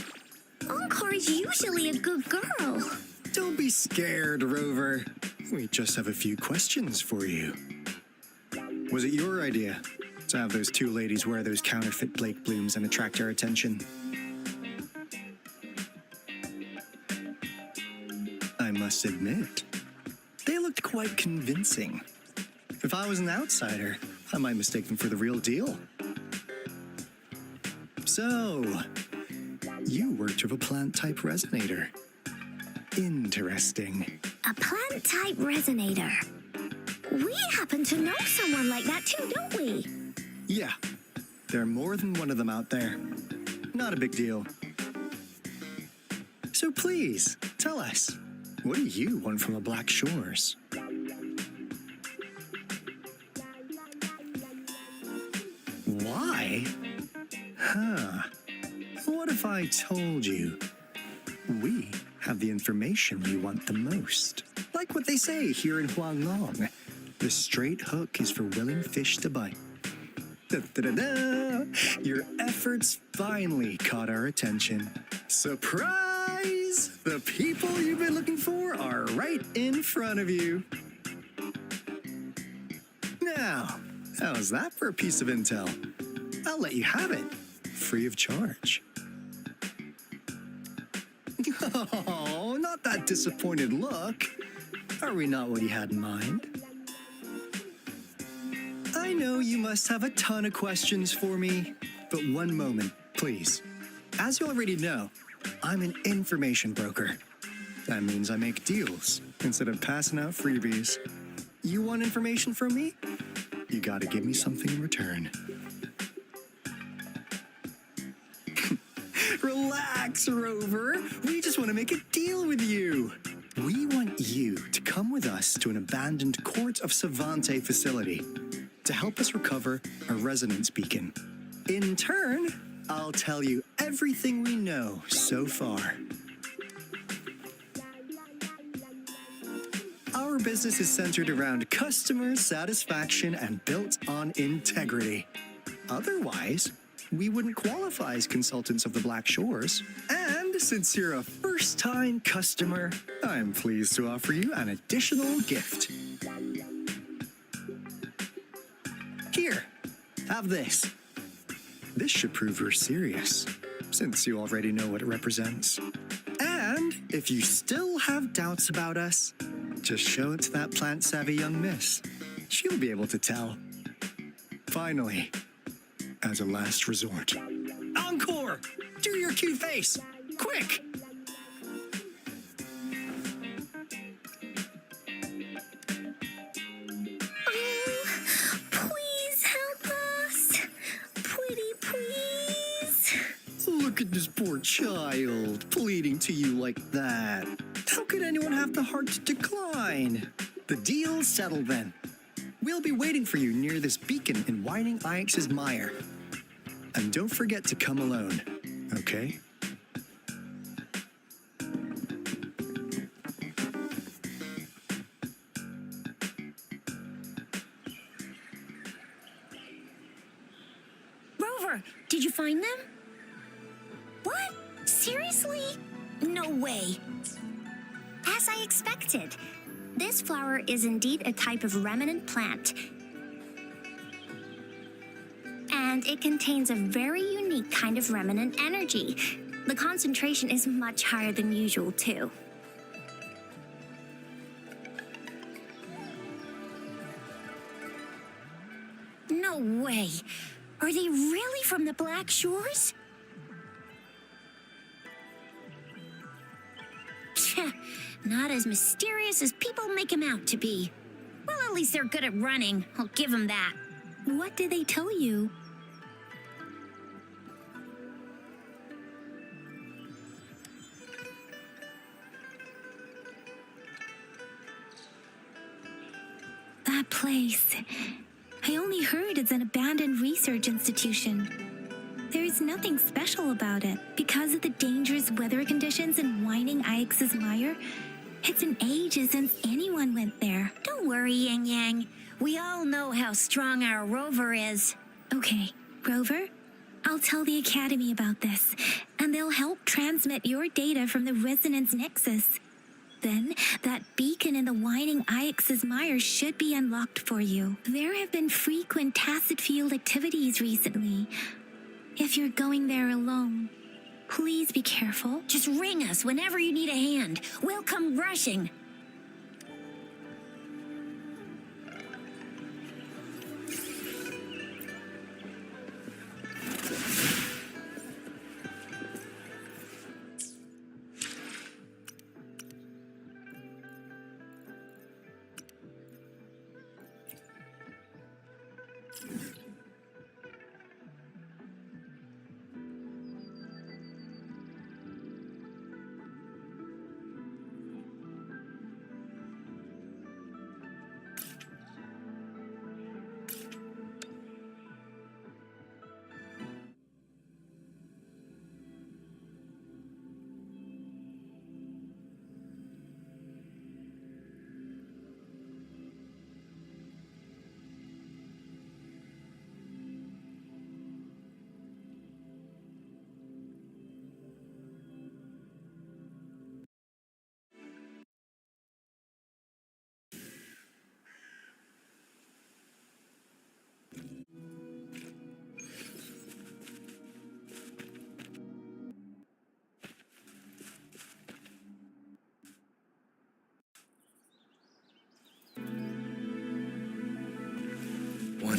Encore's usually a good girl. Don't be scared, Rover. We just have a few questions for you. Was it your idea to have those two ladies wear those counterfeit Blake blooms and attract our attention? I must admit, they looked quite convincing. If I was an outsider, I might mistake them for the real deal. So, you worked with a plant-type resonator. Interesting. A plant-type resonator. We happen to know someone like that too, don't we? Yeah, there are more than one of them out there. Not a big deal. So please, tell us, what do you want from the Black Shores? Why? Huh. What if I told you we have the information we want the most? Like what they say here in Huanglong, the straight hook is for willing fish to bite. Da-da-da-da! Your efforts finally caught our attention. Surprise! The people you've been looking for are right in front of you. Now, how's that for a piece of intel? I'll let you have it, free of charge. Oh, not that disappointed look. Are we not what you had in mind? I know you must have a ton of questions for me, but one moment, please. As you already know, I'm an information broker. That means I make deals instead of passing out freebies. You want information from me? You gotta give me something in return. Relax, Rover. We just want to make a deal with you. We want you to come with us to an abandoned Court of Savante facility to help us recover a resonance beacon. In turn, I'll tell you everything we know so far. Our business is centered around customer satisfaction and built on integrity. Otherwise, we wouldn't qualify as consultants of the Black Shores. And since you're a first-time customer, I'm pleased to offer you an additional gift. Here, have this. This should prove you're serious, since you already know what it represents. And if you still have doubts about us, just show it to that plant-savvy young miss. She'll be able to tell. Finally, as a last resort. Encore! Do your cute face! Quick! Please help us. Pretty please. Look at this poor child, pleading to you like that. How could anyone have the heart to decline? The deal's settled then. We'll be waiting for you near this beacon in Whining Ix's mire. And don't forget to come alone, okay? Rover, did you find them? What? Seriously? No way. As I expected. This flower is indeed a type of remnant plant. And it contains a very unique kind of remnant energy. The concentration is much higher than usual, too. No way. Are they really from the Black Shores? Not as mysterious as people make them out to be. Well, at least they're good at running. I'll give them that. What did they tell you? That place. I only heard it's an abandoned research institution. There is nothing special about it. Because of the dangerous weather conditions in Whining Ix's mire, it's been ages since anyone went there. Don't worry, Yang Yang. We all know how strong our Rover is. Okay, Rover, I'll tell the Academy about this, and they'll help transmit your data from the Resonance Nexus. Then, that beacon in the Whining Ix's mire should be unlocked for you. There have been frequent tacit field activities recently. If you're going there alone, please be careful. Just ring us whenever you need a hand. We'll come rushing. One.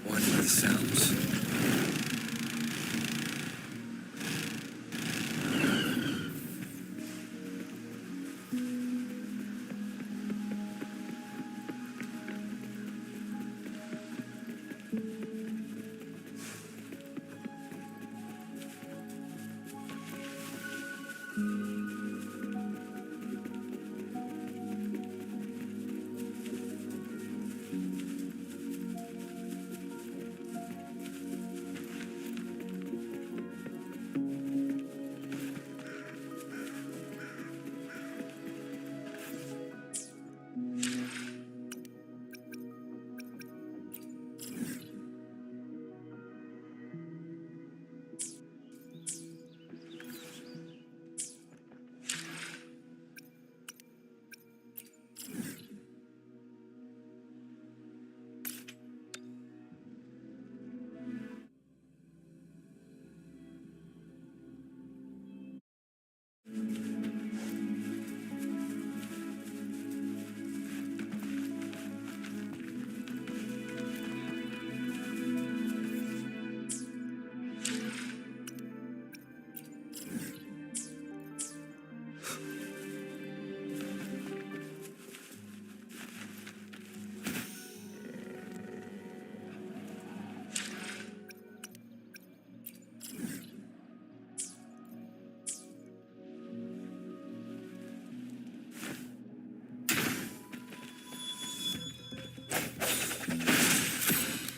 One of the sounds.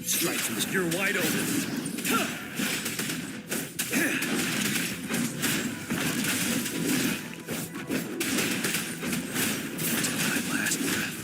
Strike, you're wide open. My last breath.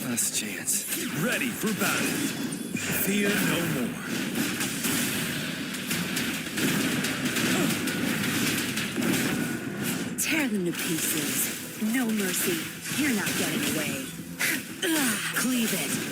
Last chance. Ready for battle. Fear no more. Tear them to pieces. No mercy. You're not getting away. Cleave it.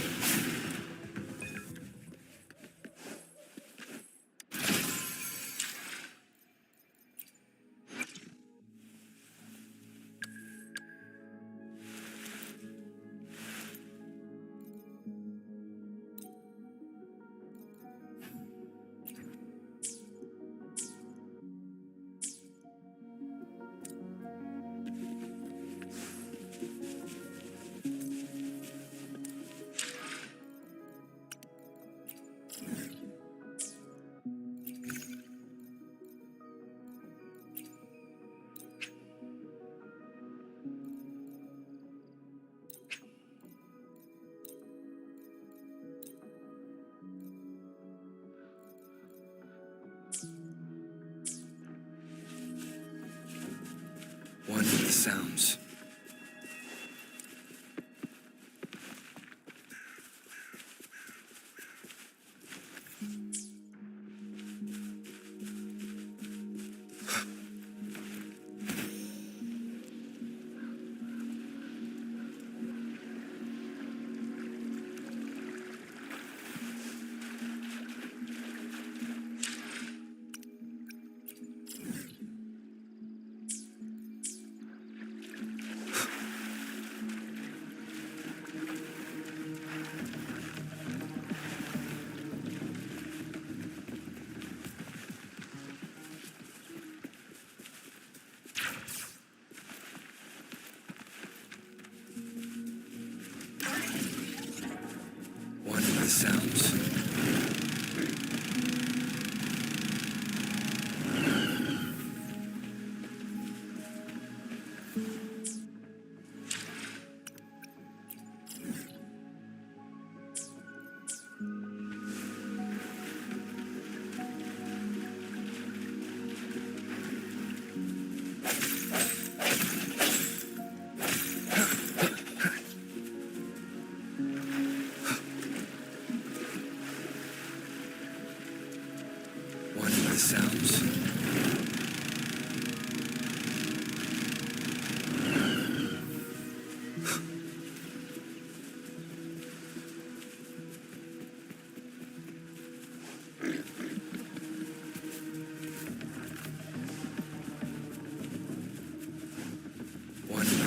One of the sounds.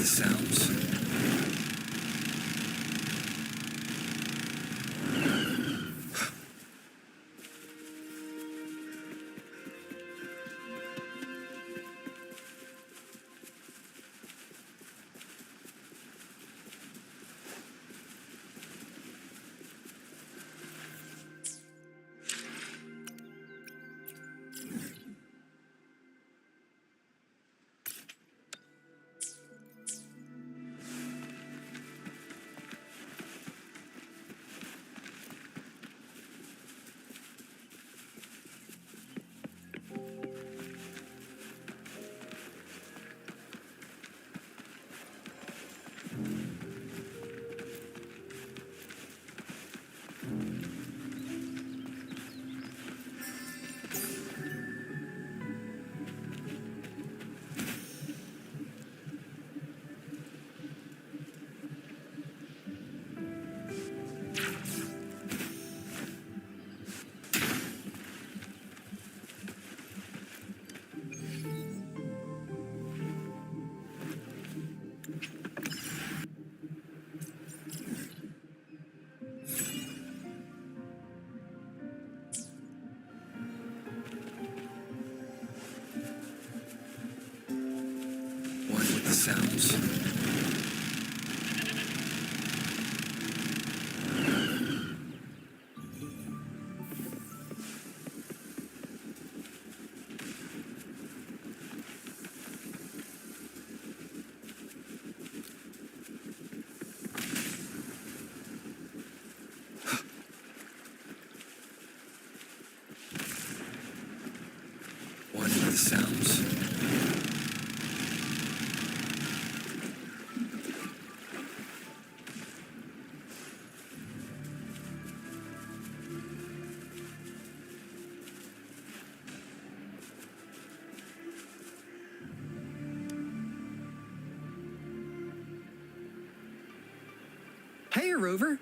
the sounds. One with the sounds. One with the sounds. Hey, Rover.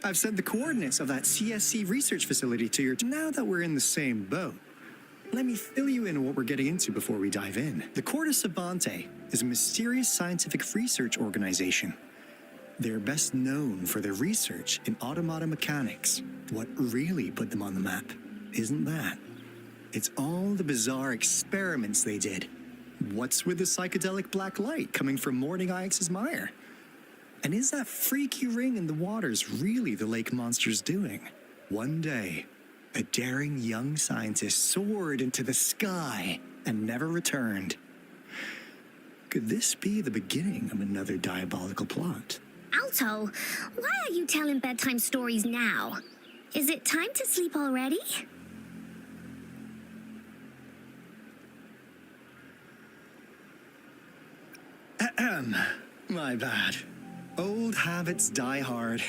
I've sent the coordinates of that CSC research facility to your... Now that we're in the same boat, let me fill you in on what we're getting into before we dive in. The Corda Savante is a mysterious scientific research organization. They're best known for their research in automata mechanics. What really put them on the map isn't that. It's all the bizarre experiments they did. What's with the psychedelic black light coming from Morning Ix's mire? And is that freaky ring in the waters really the lake monster's doing? One day, a daring young scientist soared into the sky and never returned. Could this be the beginning of another diabolical plot? Alto, why are you telling bedtime stories now? Is it time to sleep already? Ahem. My bad. Old habits die hard.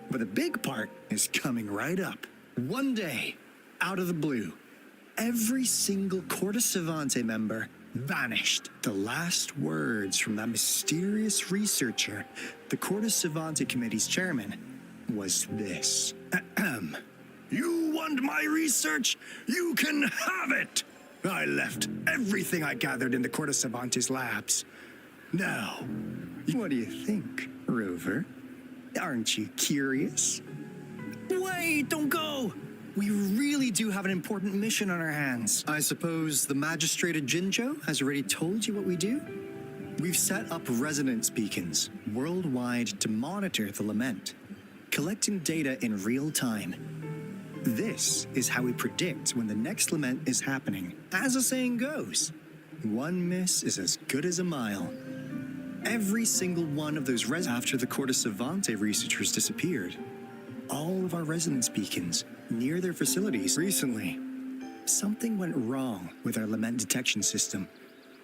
But the big part is coming right up. One day, out of the blue, every single Corda Savante member vanished. The last words from that mysterious researcher, the Corda Savante Committee's chairman, was this. Ahem. You want my research? You can have it! I left everything I gathered in the Corda Savante's labs. Now, what do you think, Rover? Aren't you curious? Wait, don't go! We really do have an important mission on our hands. I suppose the magistrate at Jinzhou has already told you what we do? We've set up resonance beacons worldwide to monitor the lament, collecting data in real time. This is how we predict when the next lament is happening. As the saying goes, one miss is as good as a mile. Every single one of those after the Corda Savante researchers disappeared. All of our resonance beacons near their facilities recently. Something went wrong with our lament detection system,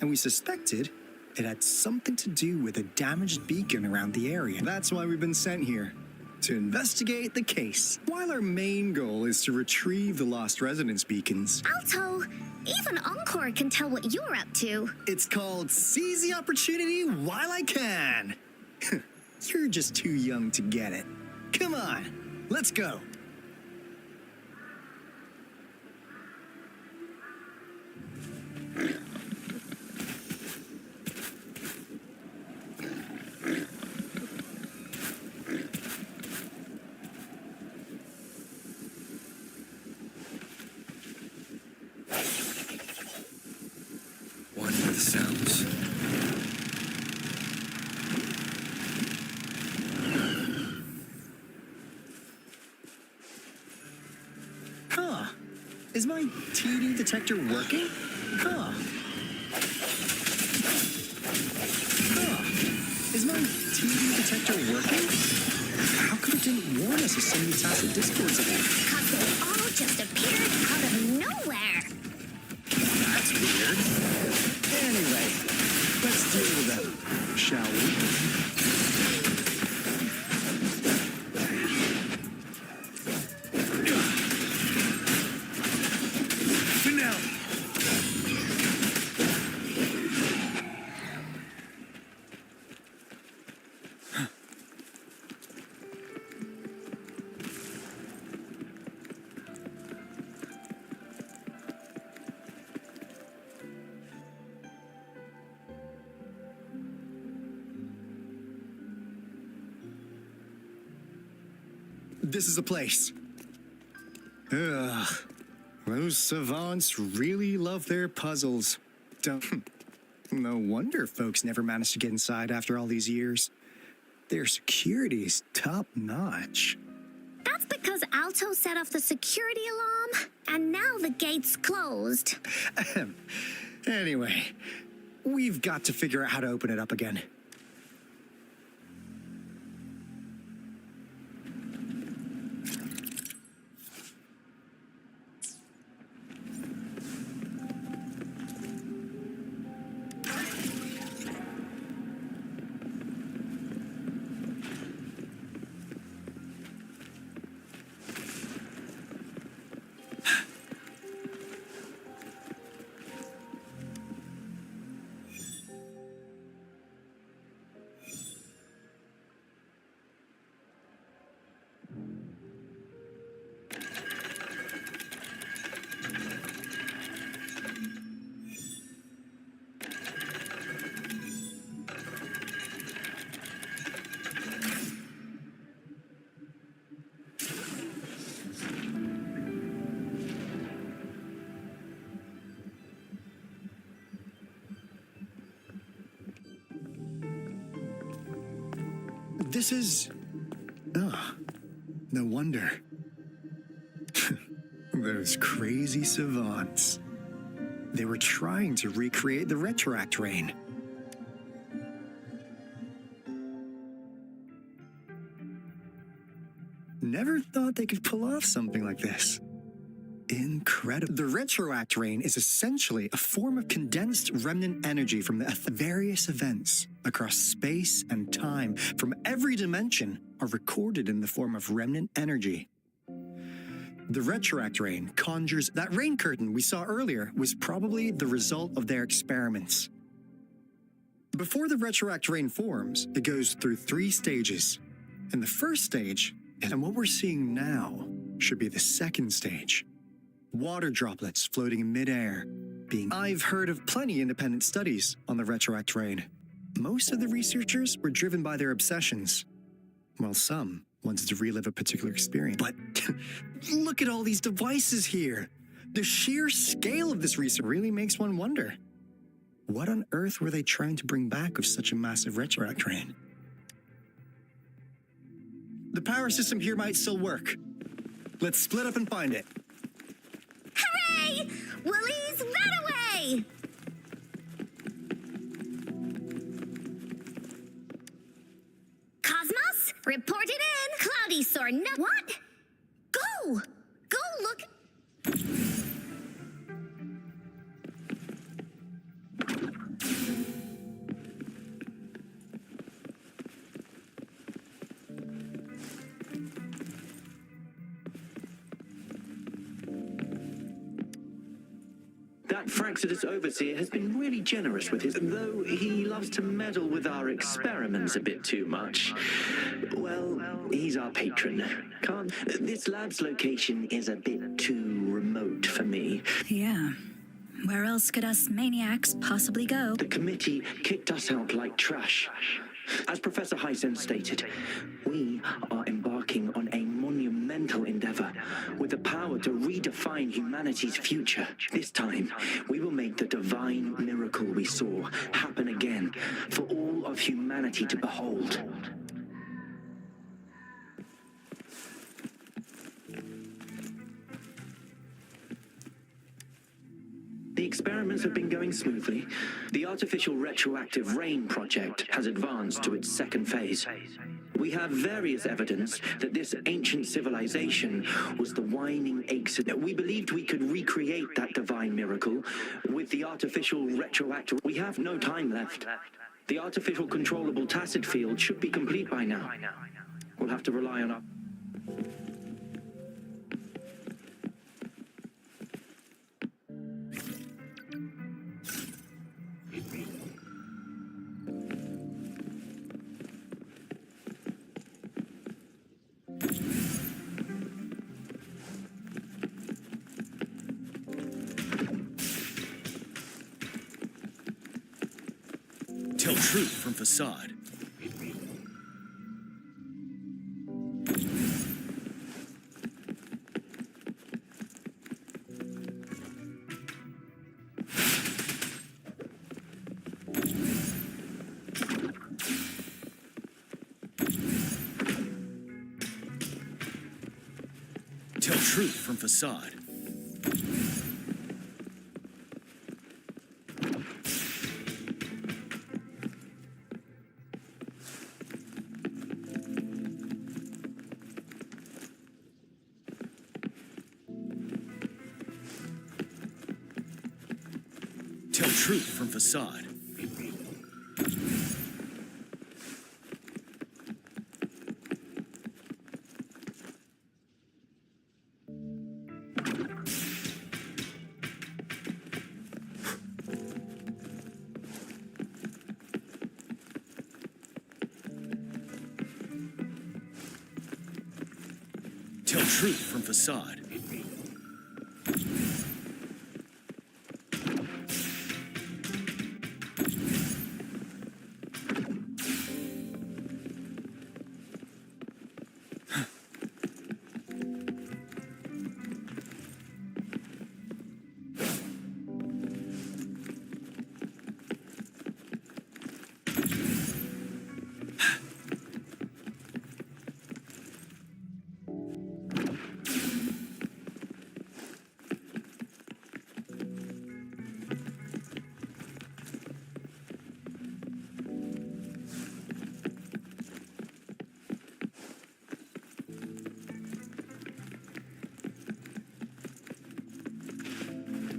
and we suspected it had something to do with a damaged beacon around the area. That's why we've been sent here, to investigate the case. While our main goal is to retrieve the lost resonance beacons. Alto, even Encore can tell what you're up to. It's called Seize the Opportunity While I Can. You're just too young to get it. Come on, let's go. the sounds. Huh. Is my TD detector working? Huh. Is my TD detector working? How come it didn't warn us of so many tacit discords about it? Because they all just appeared out of nowhere. That's weird. Anyway, let's deal with them, shall we? Finale! This is the place. Ugh. Those savants really love their puzzles. Don't. No wonder folks never managed to get inside after all these years. Their security's top-notch. That's because Alto set off the security alarm, and now the gate's closed. Anyway, we've got to figure out how to open it up again. This is... Oh, no wonder. Those crazy savants. They were trying to recreate the retroact rain. Never thought they could pull off something like this. Incredible. The retroact rain is essentially a form of condensed remnant energy from the various events across space and time from every dimension are recorded in the form of remnant energy. The retroact rain conjures that rain curtain we saw earlier was probably the result of their experiments. Before the retroact rain forms, it goes through 3 stages. And the first stage, and what we're seeing now, should be the second stage. Water droplets floating in midair. I've heard of plenty independent studies on the retroact rain. Most of the researchers were driven by their obsessions, while some wanted to relive a particular experience. But look at all these devices here. The sheer scale of this research really makes one wonder. What on earth were they trying to bring back with such a massive retroact rain? The power system here might still work. Let's split up and find it. Hooray! Willie's ran away! Cosmos, report it in! Cloudy saw no— What? Go! Go look— That Fraxidus overseer has been really generous with his, though he loves to meddle with our experiments a bit too much. Well, he's our patron. This lab's location is a bit too remote for me. Yeah. Where else could us maniacs possibly go? The committee kicked us out like trash. As Professor Hyson stated, we are embarking on a monumental endeavor with with the power to redefine humanity's future. This time, we will make the divine miracle we saw happen again for all of humanity to behold. The experiments have been going smoothly. The artificial retroactive rain project has advanced to its second phase. We have various evidence that this ancient civilization was the whining aches that we believed we could recreate that divine miracle with the artificial retroactive. We have no time left. The artificial controllable tacit field should be complete by now. We'll have to rely on our... Tell truth from facade. Tell truth from facade. Tell truth from facade. Tell truth from facade.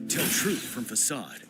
Tell truth from facade.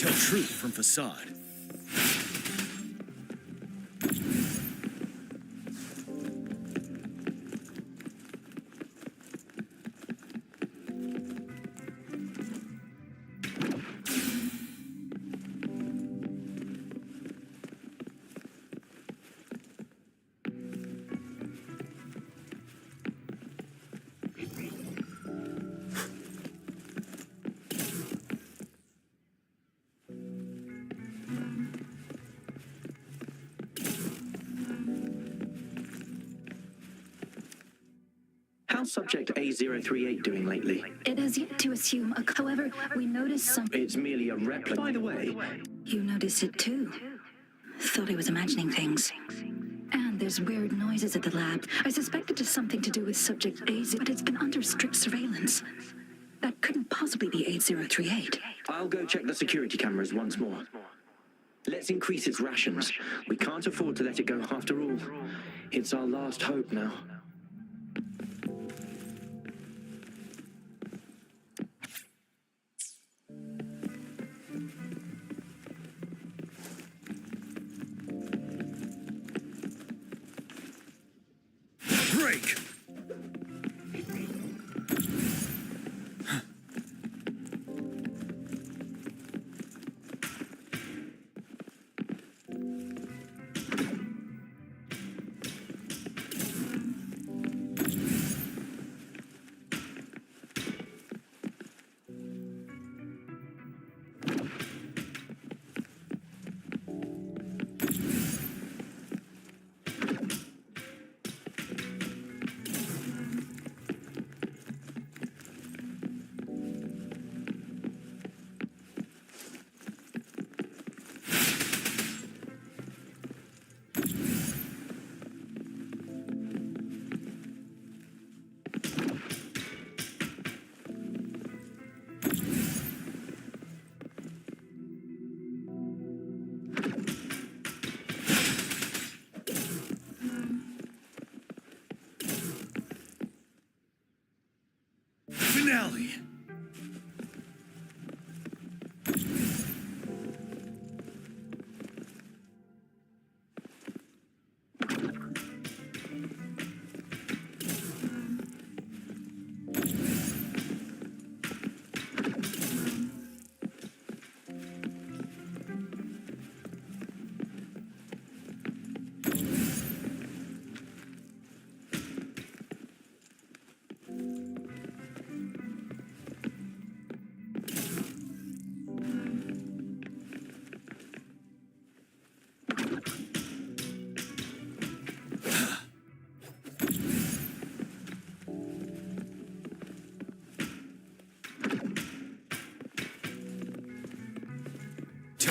Tell truth from facade. How's Subject A038 doing lately? It has yet to assume a... However, we noticed some... It's merely a replica. By the way, You noticed it too. Thought I was imagining things. And there's weird noises at the lab. I suspect it is something to do with Subject A0, but it's been under strict surveillance. That couldn't possibly be 8038. I'll go check the security cameras once more. Let's increase its rations. We can't afford to let it go after all. It's our last hope now.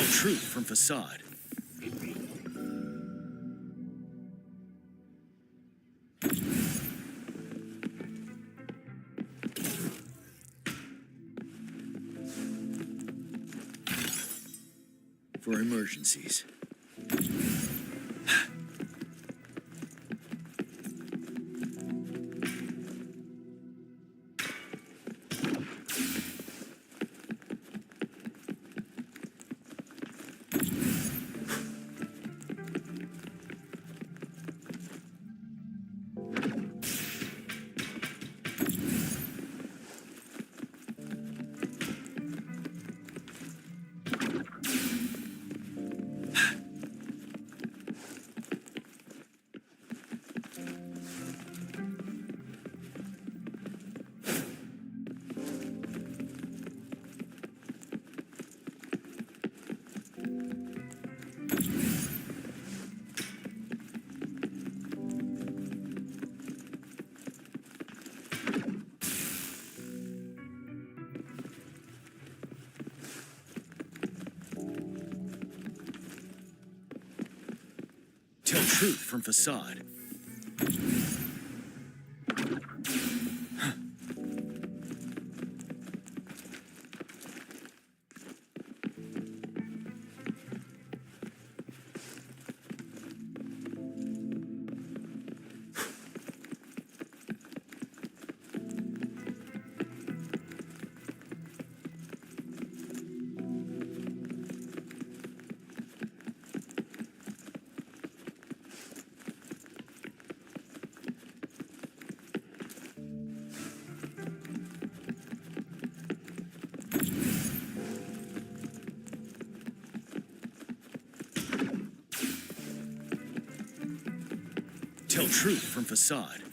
truth from facade. For emergencies. Tell truth from facade. Tell truth from facade.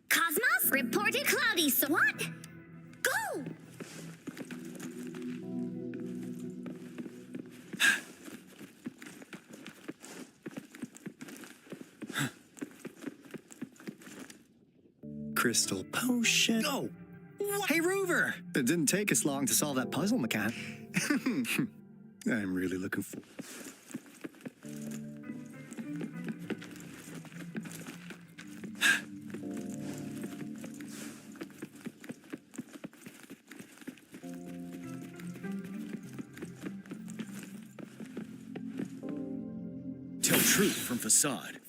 Cosmos, reported cloudy, so what? Go! Crystal potion. Oh! Hey, Rover! It didn't take us long to solve that puzzle, McCann. I'm really looking for. Tell truth from facade.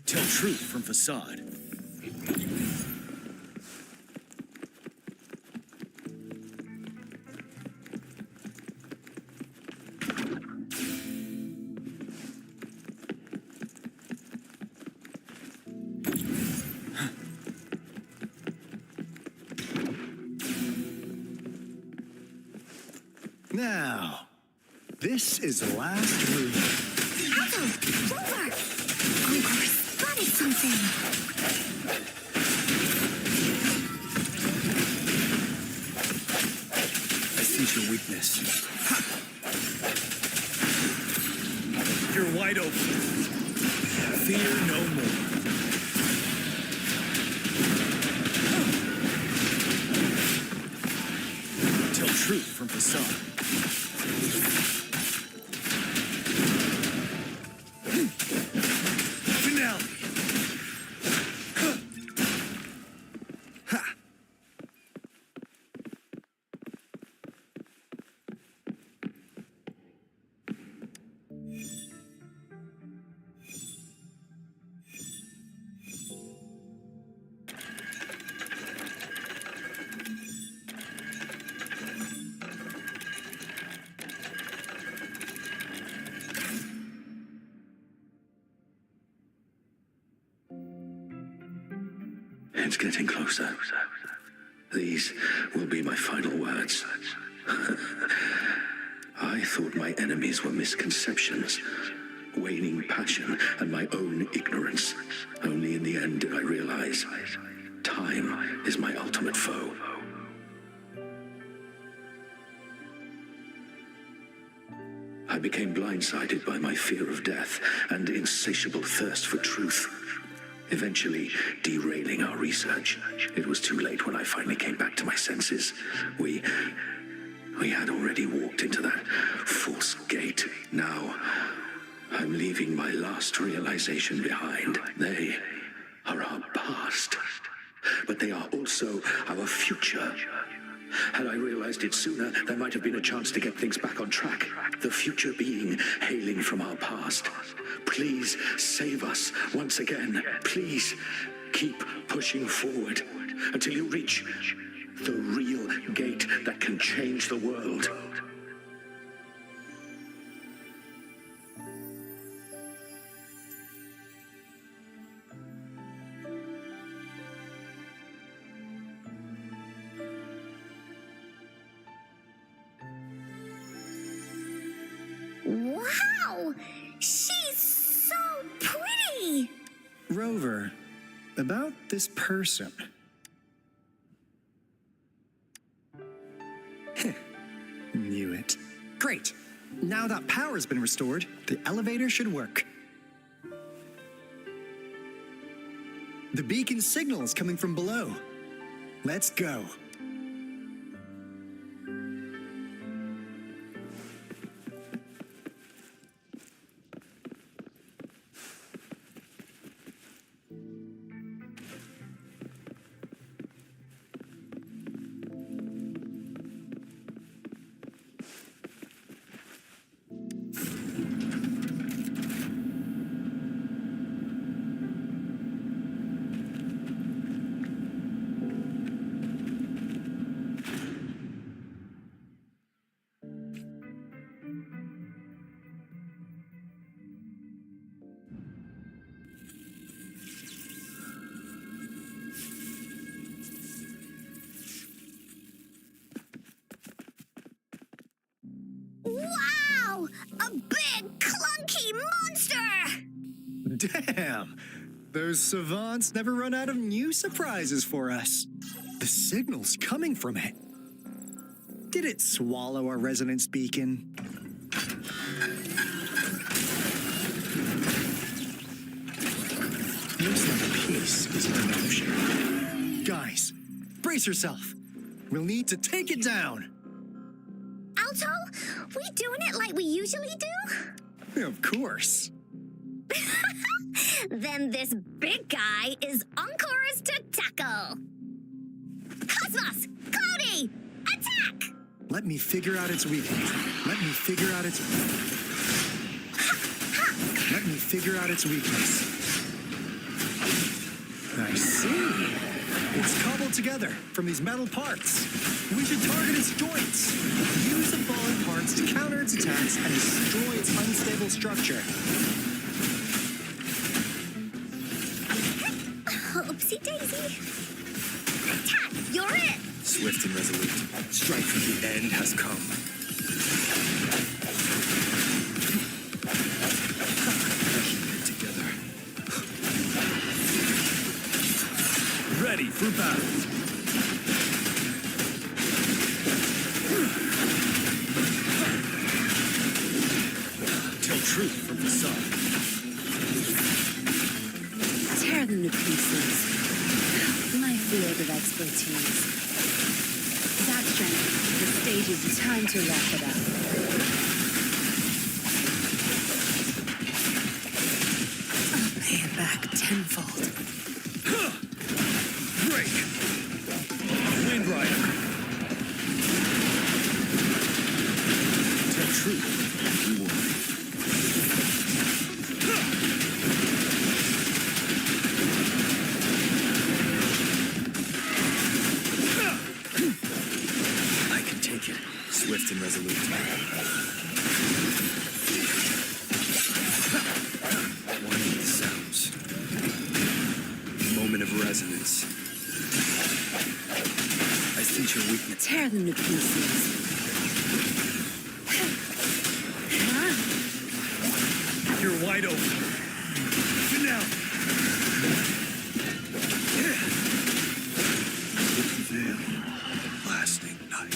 Tell truth from facade. Now, this is the last room. Alto! Rover! Encore spotted something! I see your weakness. You're wide open. Fear no more. Tell truth from facade. Finale! It's getting closer. These will be my final words. I thought my enemies were misconceptions, waning passion, and my own ignorance. Only in the end did I realize time is my ultimate foe. I became blindsided by my fear of death and insatiable thirst for truth, eventually derailing our research. It was too late when I finally came back to my senses. We had already walked into that false gate. Now, I'm leaving my last realization behind. They are our past, but they are also our future. Had I realized it sooner, there might have been a chance to get things back on track. The future being hailing from our past. Please save us once again. Please keep pushing forward until you reach the real gate that can change the world. Wow! She's so pretty! Rover, about this person. Knew it. Great. Now that power's been restored, the elevator should work. The beacon signal is coming from below. Let's go. Wow! A big, clunky monster! Damn! Those savants never run out of new surprises for us. The signal's coming from it. Did it swallow our resonance beacon? Looks like peace is an option. Guys, brace yourself. We'll need to take it down. Alto, we doing it like we usually do? Of course. Then this big guy is on course to tackle. Cosmos! Cloudy! Attack! Let me figure out its weakness. Let me figure out its... Let me figure out its weakness. I see. It's cobbled together from these metal parts. We should target its joints. Use the fallen parts to counter its attacks and destroy its unstable structure. Oopsie daisy. Attack! You're it! Swift and resolute. Strike from the end has come. Together. Ready for battle. Tell truth from the sun. Tear them to pieces. My field of expertise. That strength, the It is time to wrap it up. I'll pay it back tenfold. Break! Wind Rider! Tell truth, you will. I can take it. Swift and resolute. One of the sounds. Moment of resonance. I sense your weakness. Tear them to pieces. You're wide open. Sit down. Veil. Lasting night.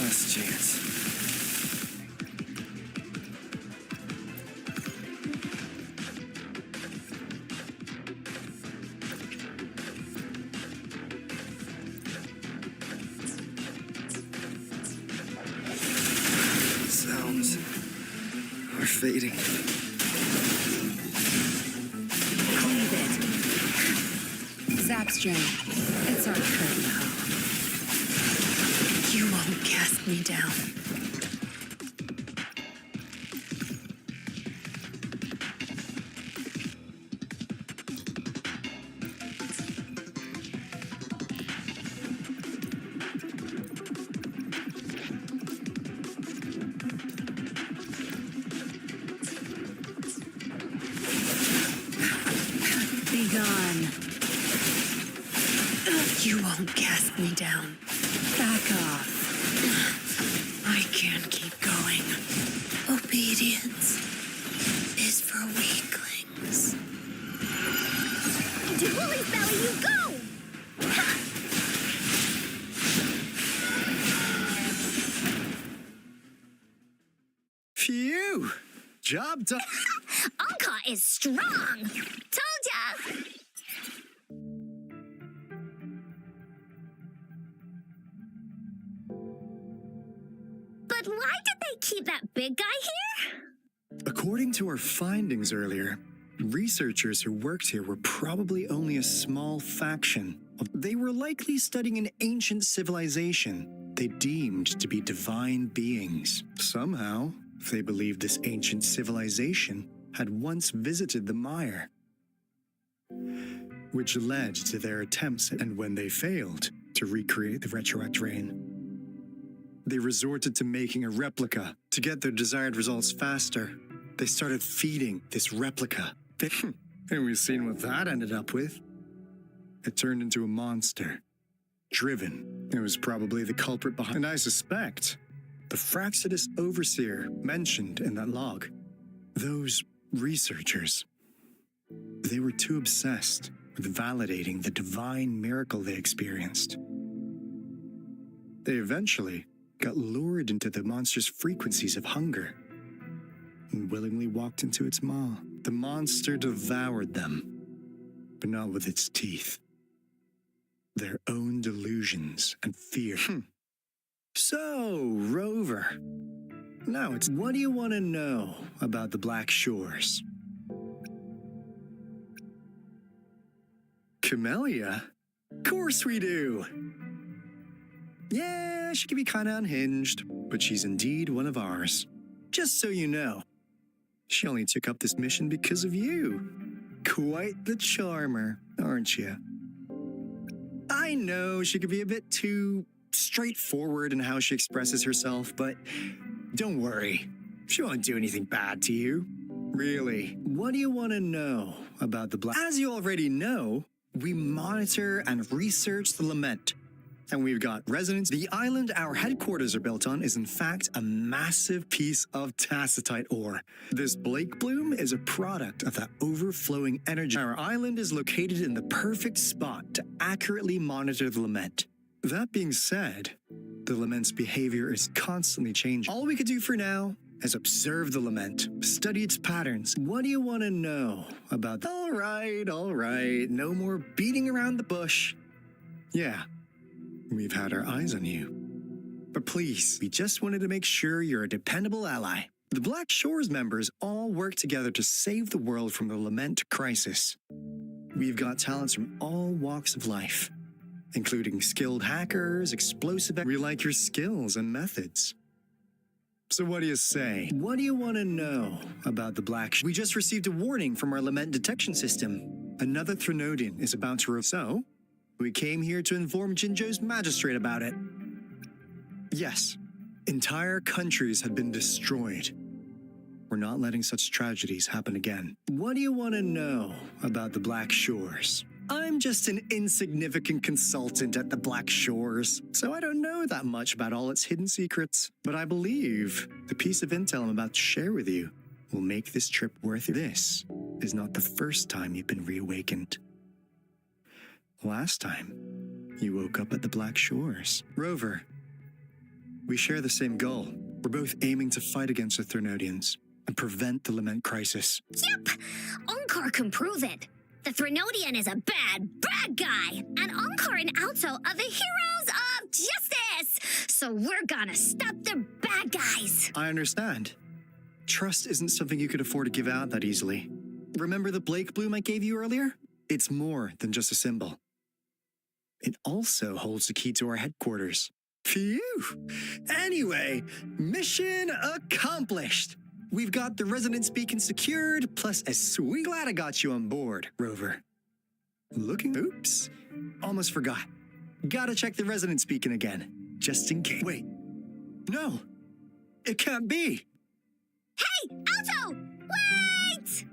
Last chance. Sounds are fading. Leave it. Zap string. It's our curtain hole. You won't cast me down. Be gone. You won't cast me down. Back off. I can't keep going. Obedience is for weaklings. Into Woolly's belly you go! Ha! Phew! Job done. Anka is strong! Told ya! But why did they keep that big guy here? According to our findings earlier, researchers who worked here were probably only a small faction. They were likely studying an ancient civilization they deemed to be divine beings. Somehow, they believed this ancient civilization had once visited the mire, which led to their attempts, and when they failed, to recreate the retroact rain. They resorted to making a replica to get their desired results faster. They started feeding this replica. And we've seen what that ended up with. It turned into a monster. Driven. It was probably the culprit behind. And I suspect the Fraxidus Overseer mentioned in that log. Those researchers, they were too obsessed with validating the divine miracle they experienced. They eventually got lured into the monster's frequencies of hunger and willingly walked into its maw. The monster devoured them, but not with its teeth. Their own delusions and fear. So, Rover, now it's what do you want to know about the Black Shores? Camellia? Of course we do! Yeah, she can be kinda unhinged, but she's indeed one of ours. Just so you know, she only took up this mission because of you. Quite the charmer, aren't you? I know she could be a bit too straightforward in how she expresses herself, but don't worry. She won't do anything bad to you. Really, what do you want to know about the Black? As you already know, we monitor and research the Lament. And we've got residents. The island our headquarters are built on is in fact a massive piece of tacitite ore. This Blake Bloom is a product of that overflowing energy. Our island is located in the perfect spot to accurately monitor the Lament. That being said, the Lament's behavior is constantly changing. All we could do for now has observed the lament, studied its patterns. What do you want to know about? All right, no more beating around the bush. Yeah, we've had our eyes on you. But please, we just wanted to make sure you're a dependable ally. The Black Shores members all work together to save the world from the lament crisis. We've got talents from all walks of life, including skilled hackers, explosive... We like your skills and methods. So what do you say? What do you want to know about the Black Shores? We just received a warning from our lament detection system. Another Threnodian is about to... So, we came here to inform Jinzhou's magistrate about it. Yes, entire countries have been destroyed. We're not letting such tragedies happen again. What do you want to know about the Black Shores? I'm just an insignificant consultant at the Black Shores, so I don't know that much about all its hidden secrets. But I believe the piece of intel I'm about to share with you will make this trip worth it. This is not the first time you've been reawakened. Last time, you woke up at the Black Shores. Rover, we share the same goal. We're both aiming to fight against the Threnodians and prevent the lament crisis. Yep, Onkar can prove it. The Threnodian is a bad guy, and Onkar and Alto are the heroes of justice. So we're gonna stop the bad guys. I understand. Trust isn't something you could afford to give out that easily. Remember the Blake bloom I gave you earlier? It's more than just a symbol. It also holds the key to our headquarters. Phew! Anyway, mission accomplished! We've got the resonance beacon secured, plus a sweet... Glad I got you on board, Rover. Oops. Almost forgot. Gotta check the resonance beacon again, just in case. Wait. No! It can't be! Hey, Alto! Wait!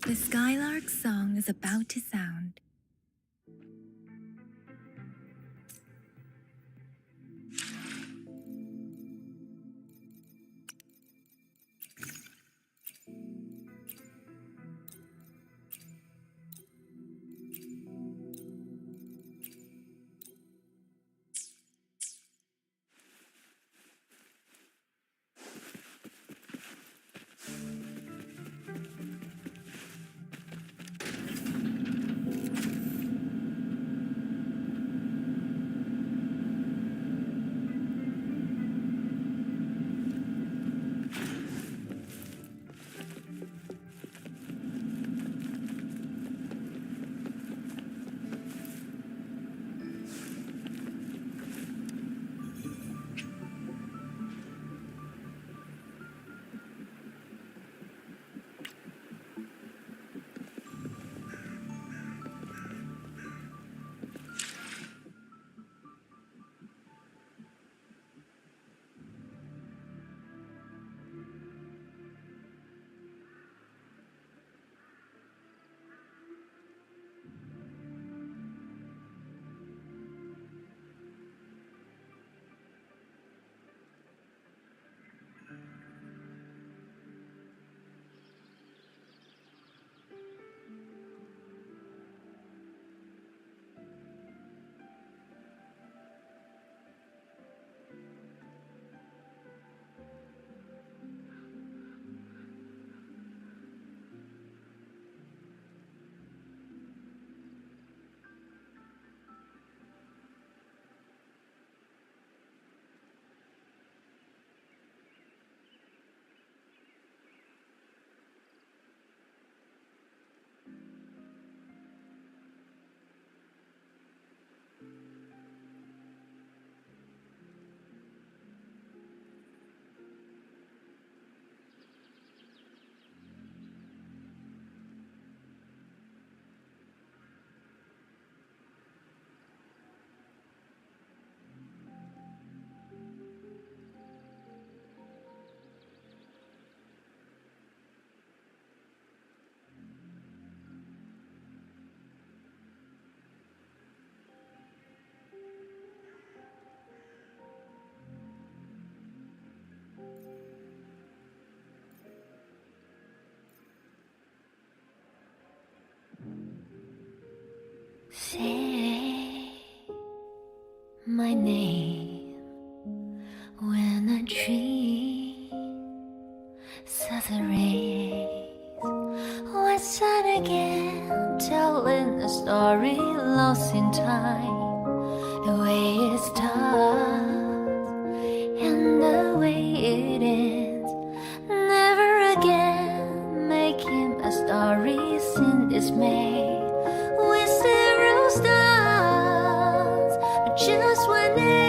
The Skylark song is about to sound. my name when a tree says a race. Once and again, telling a story lost in time. The way it starts and the way it ends. Never again making a story in dismay. With zero stars, but just when it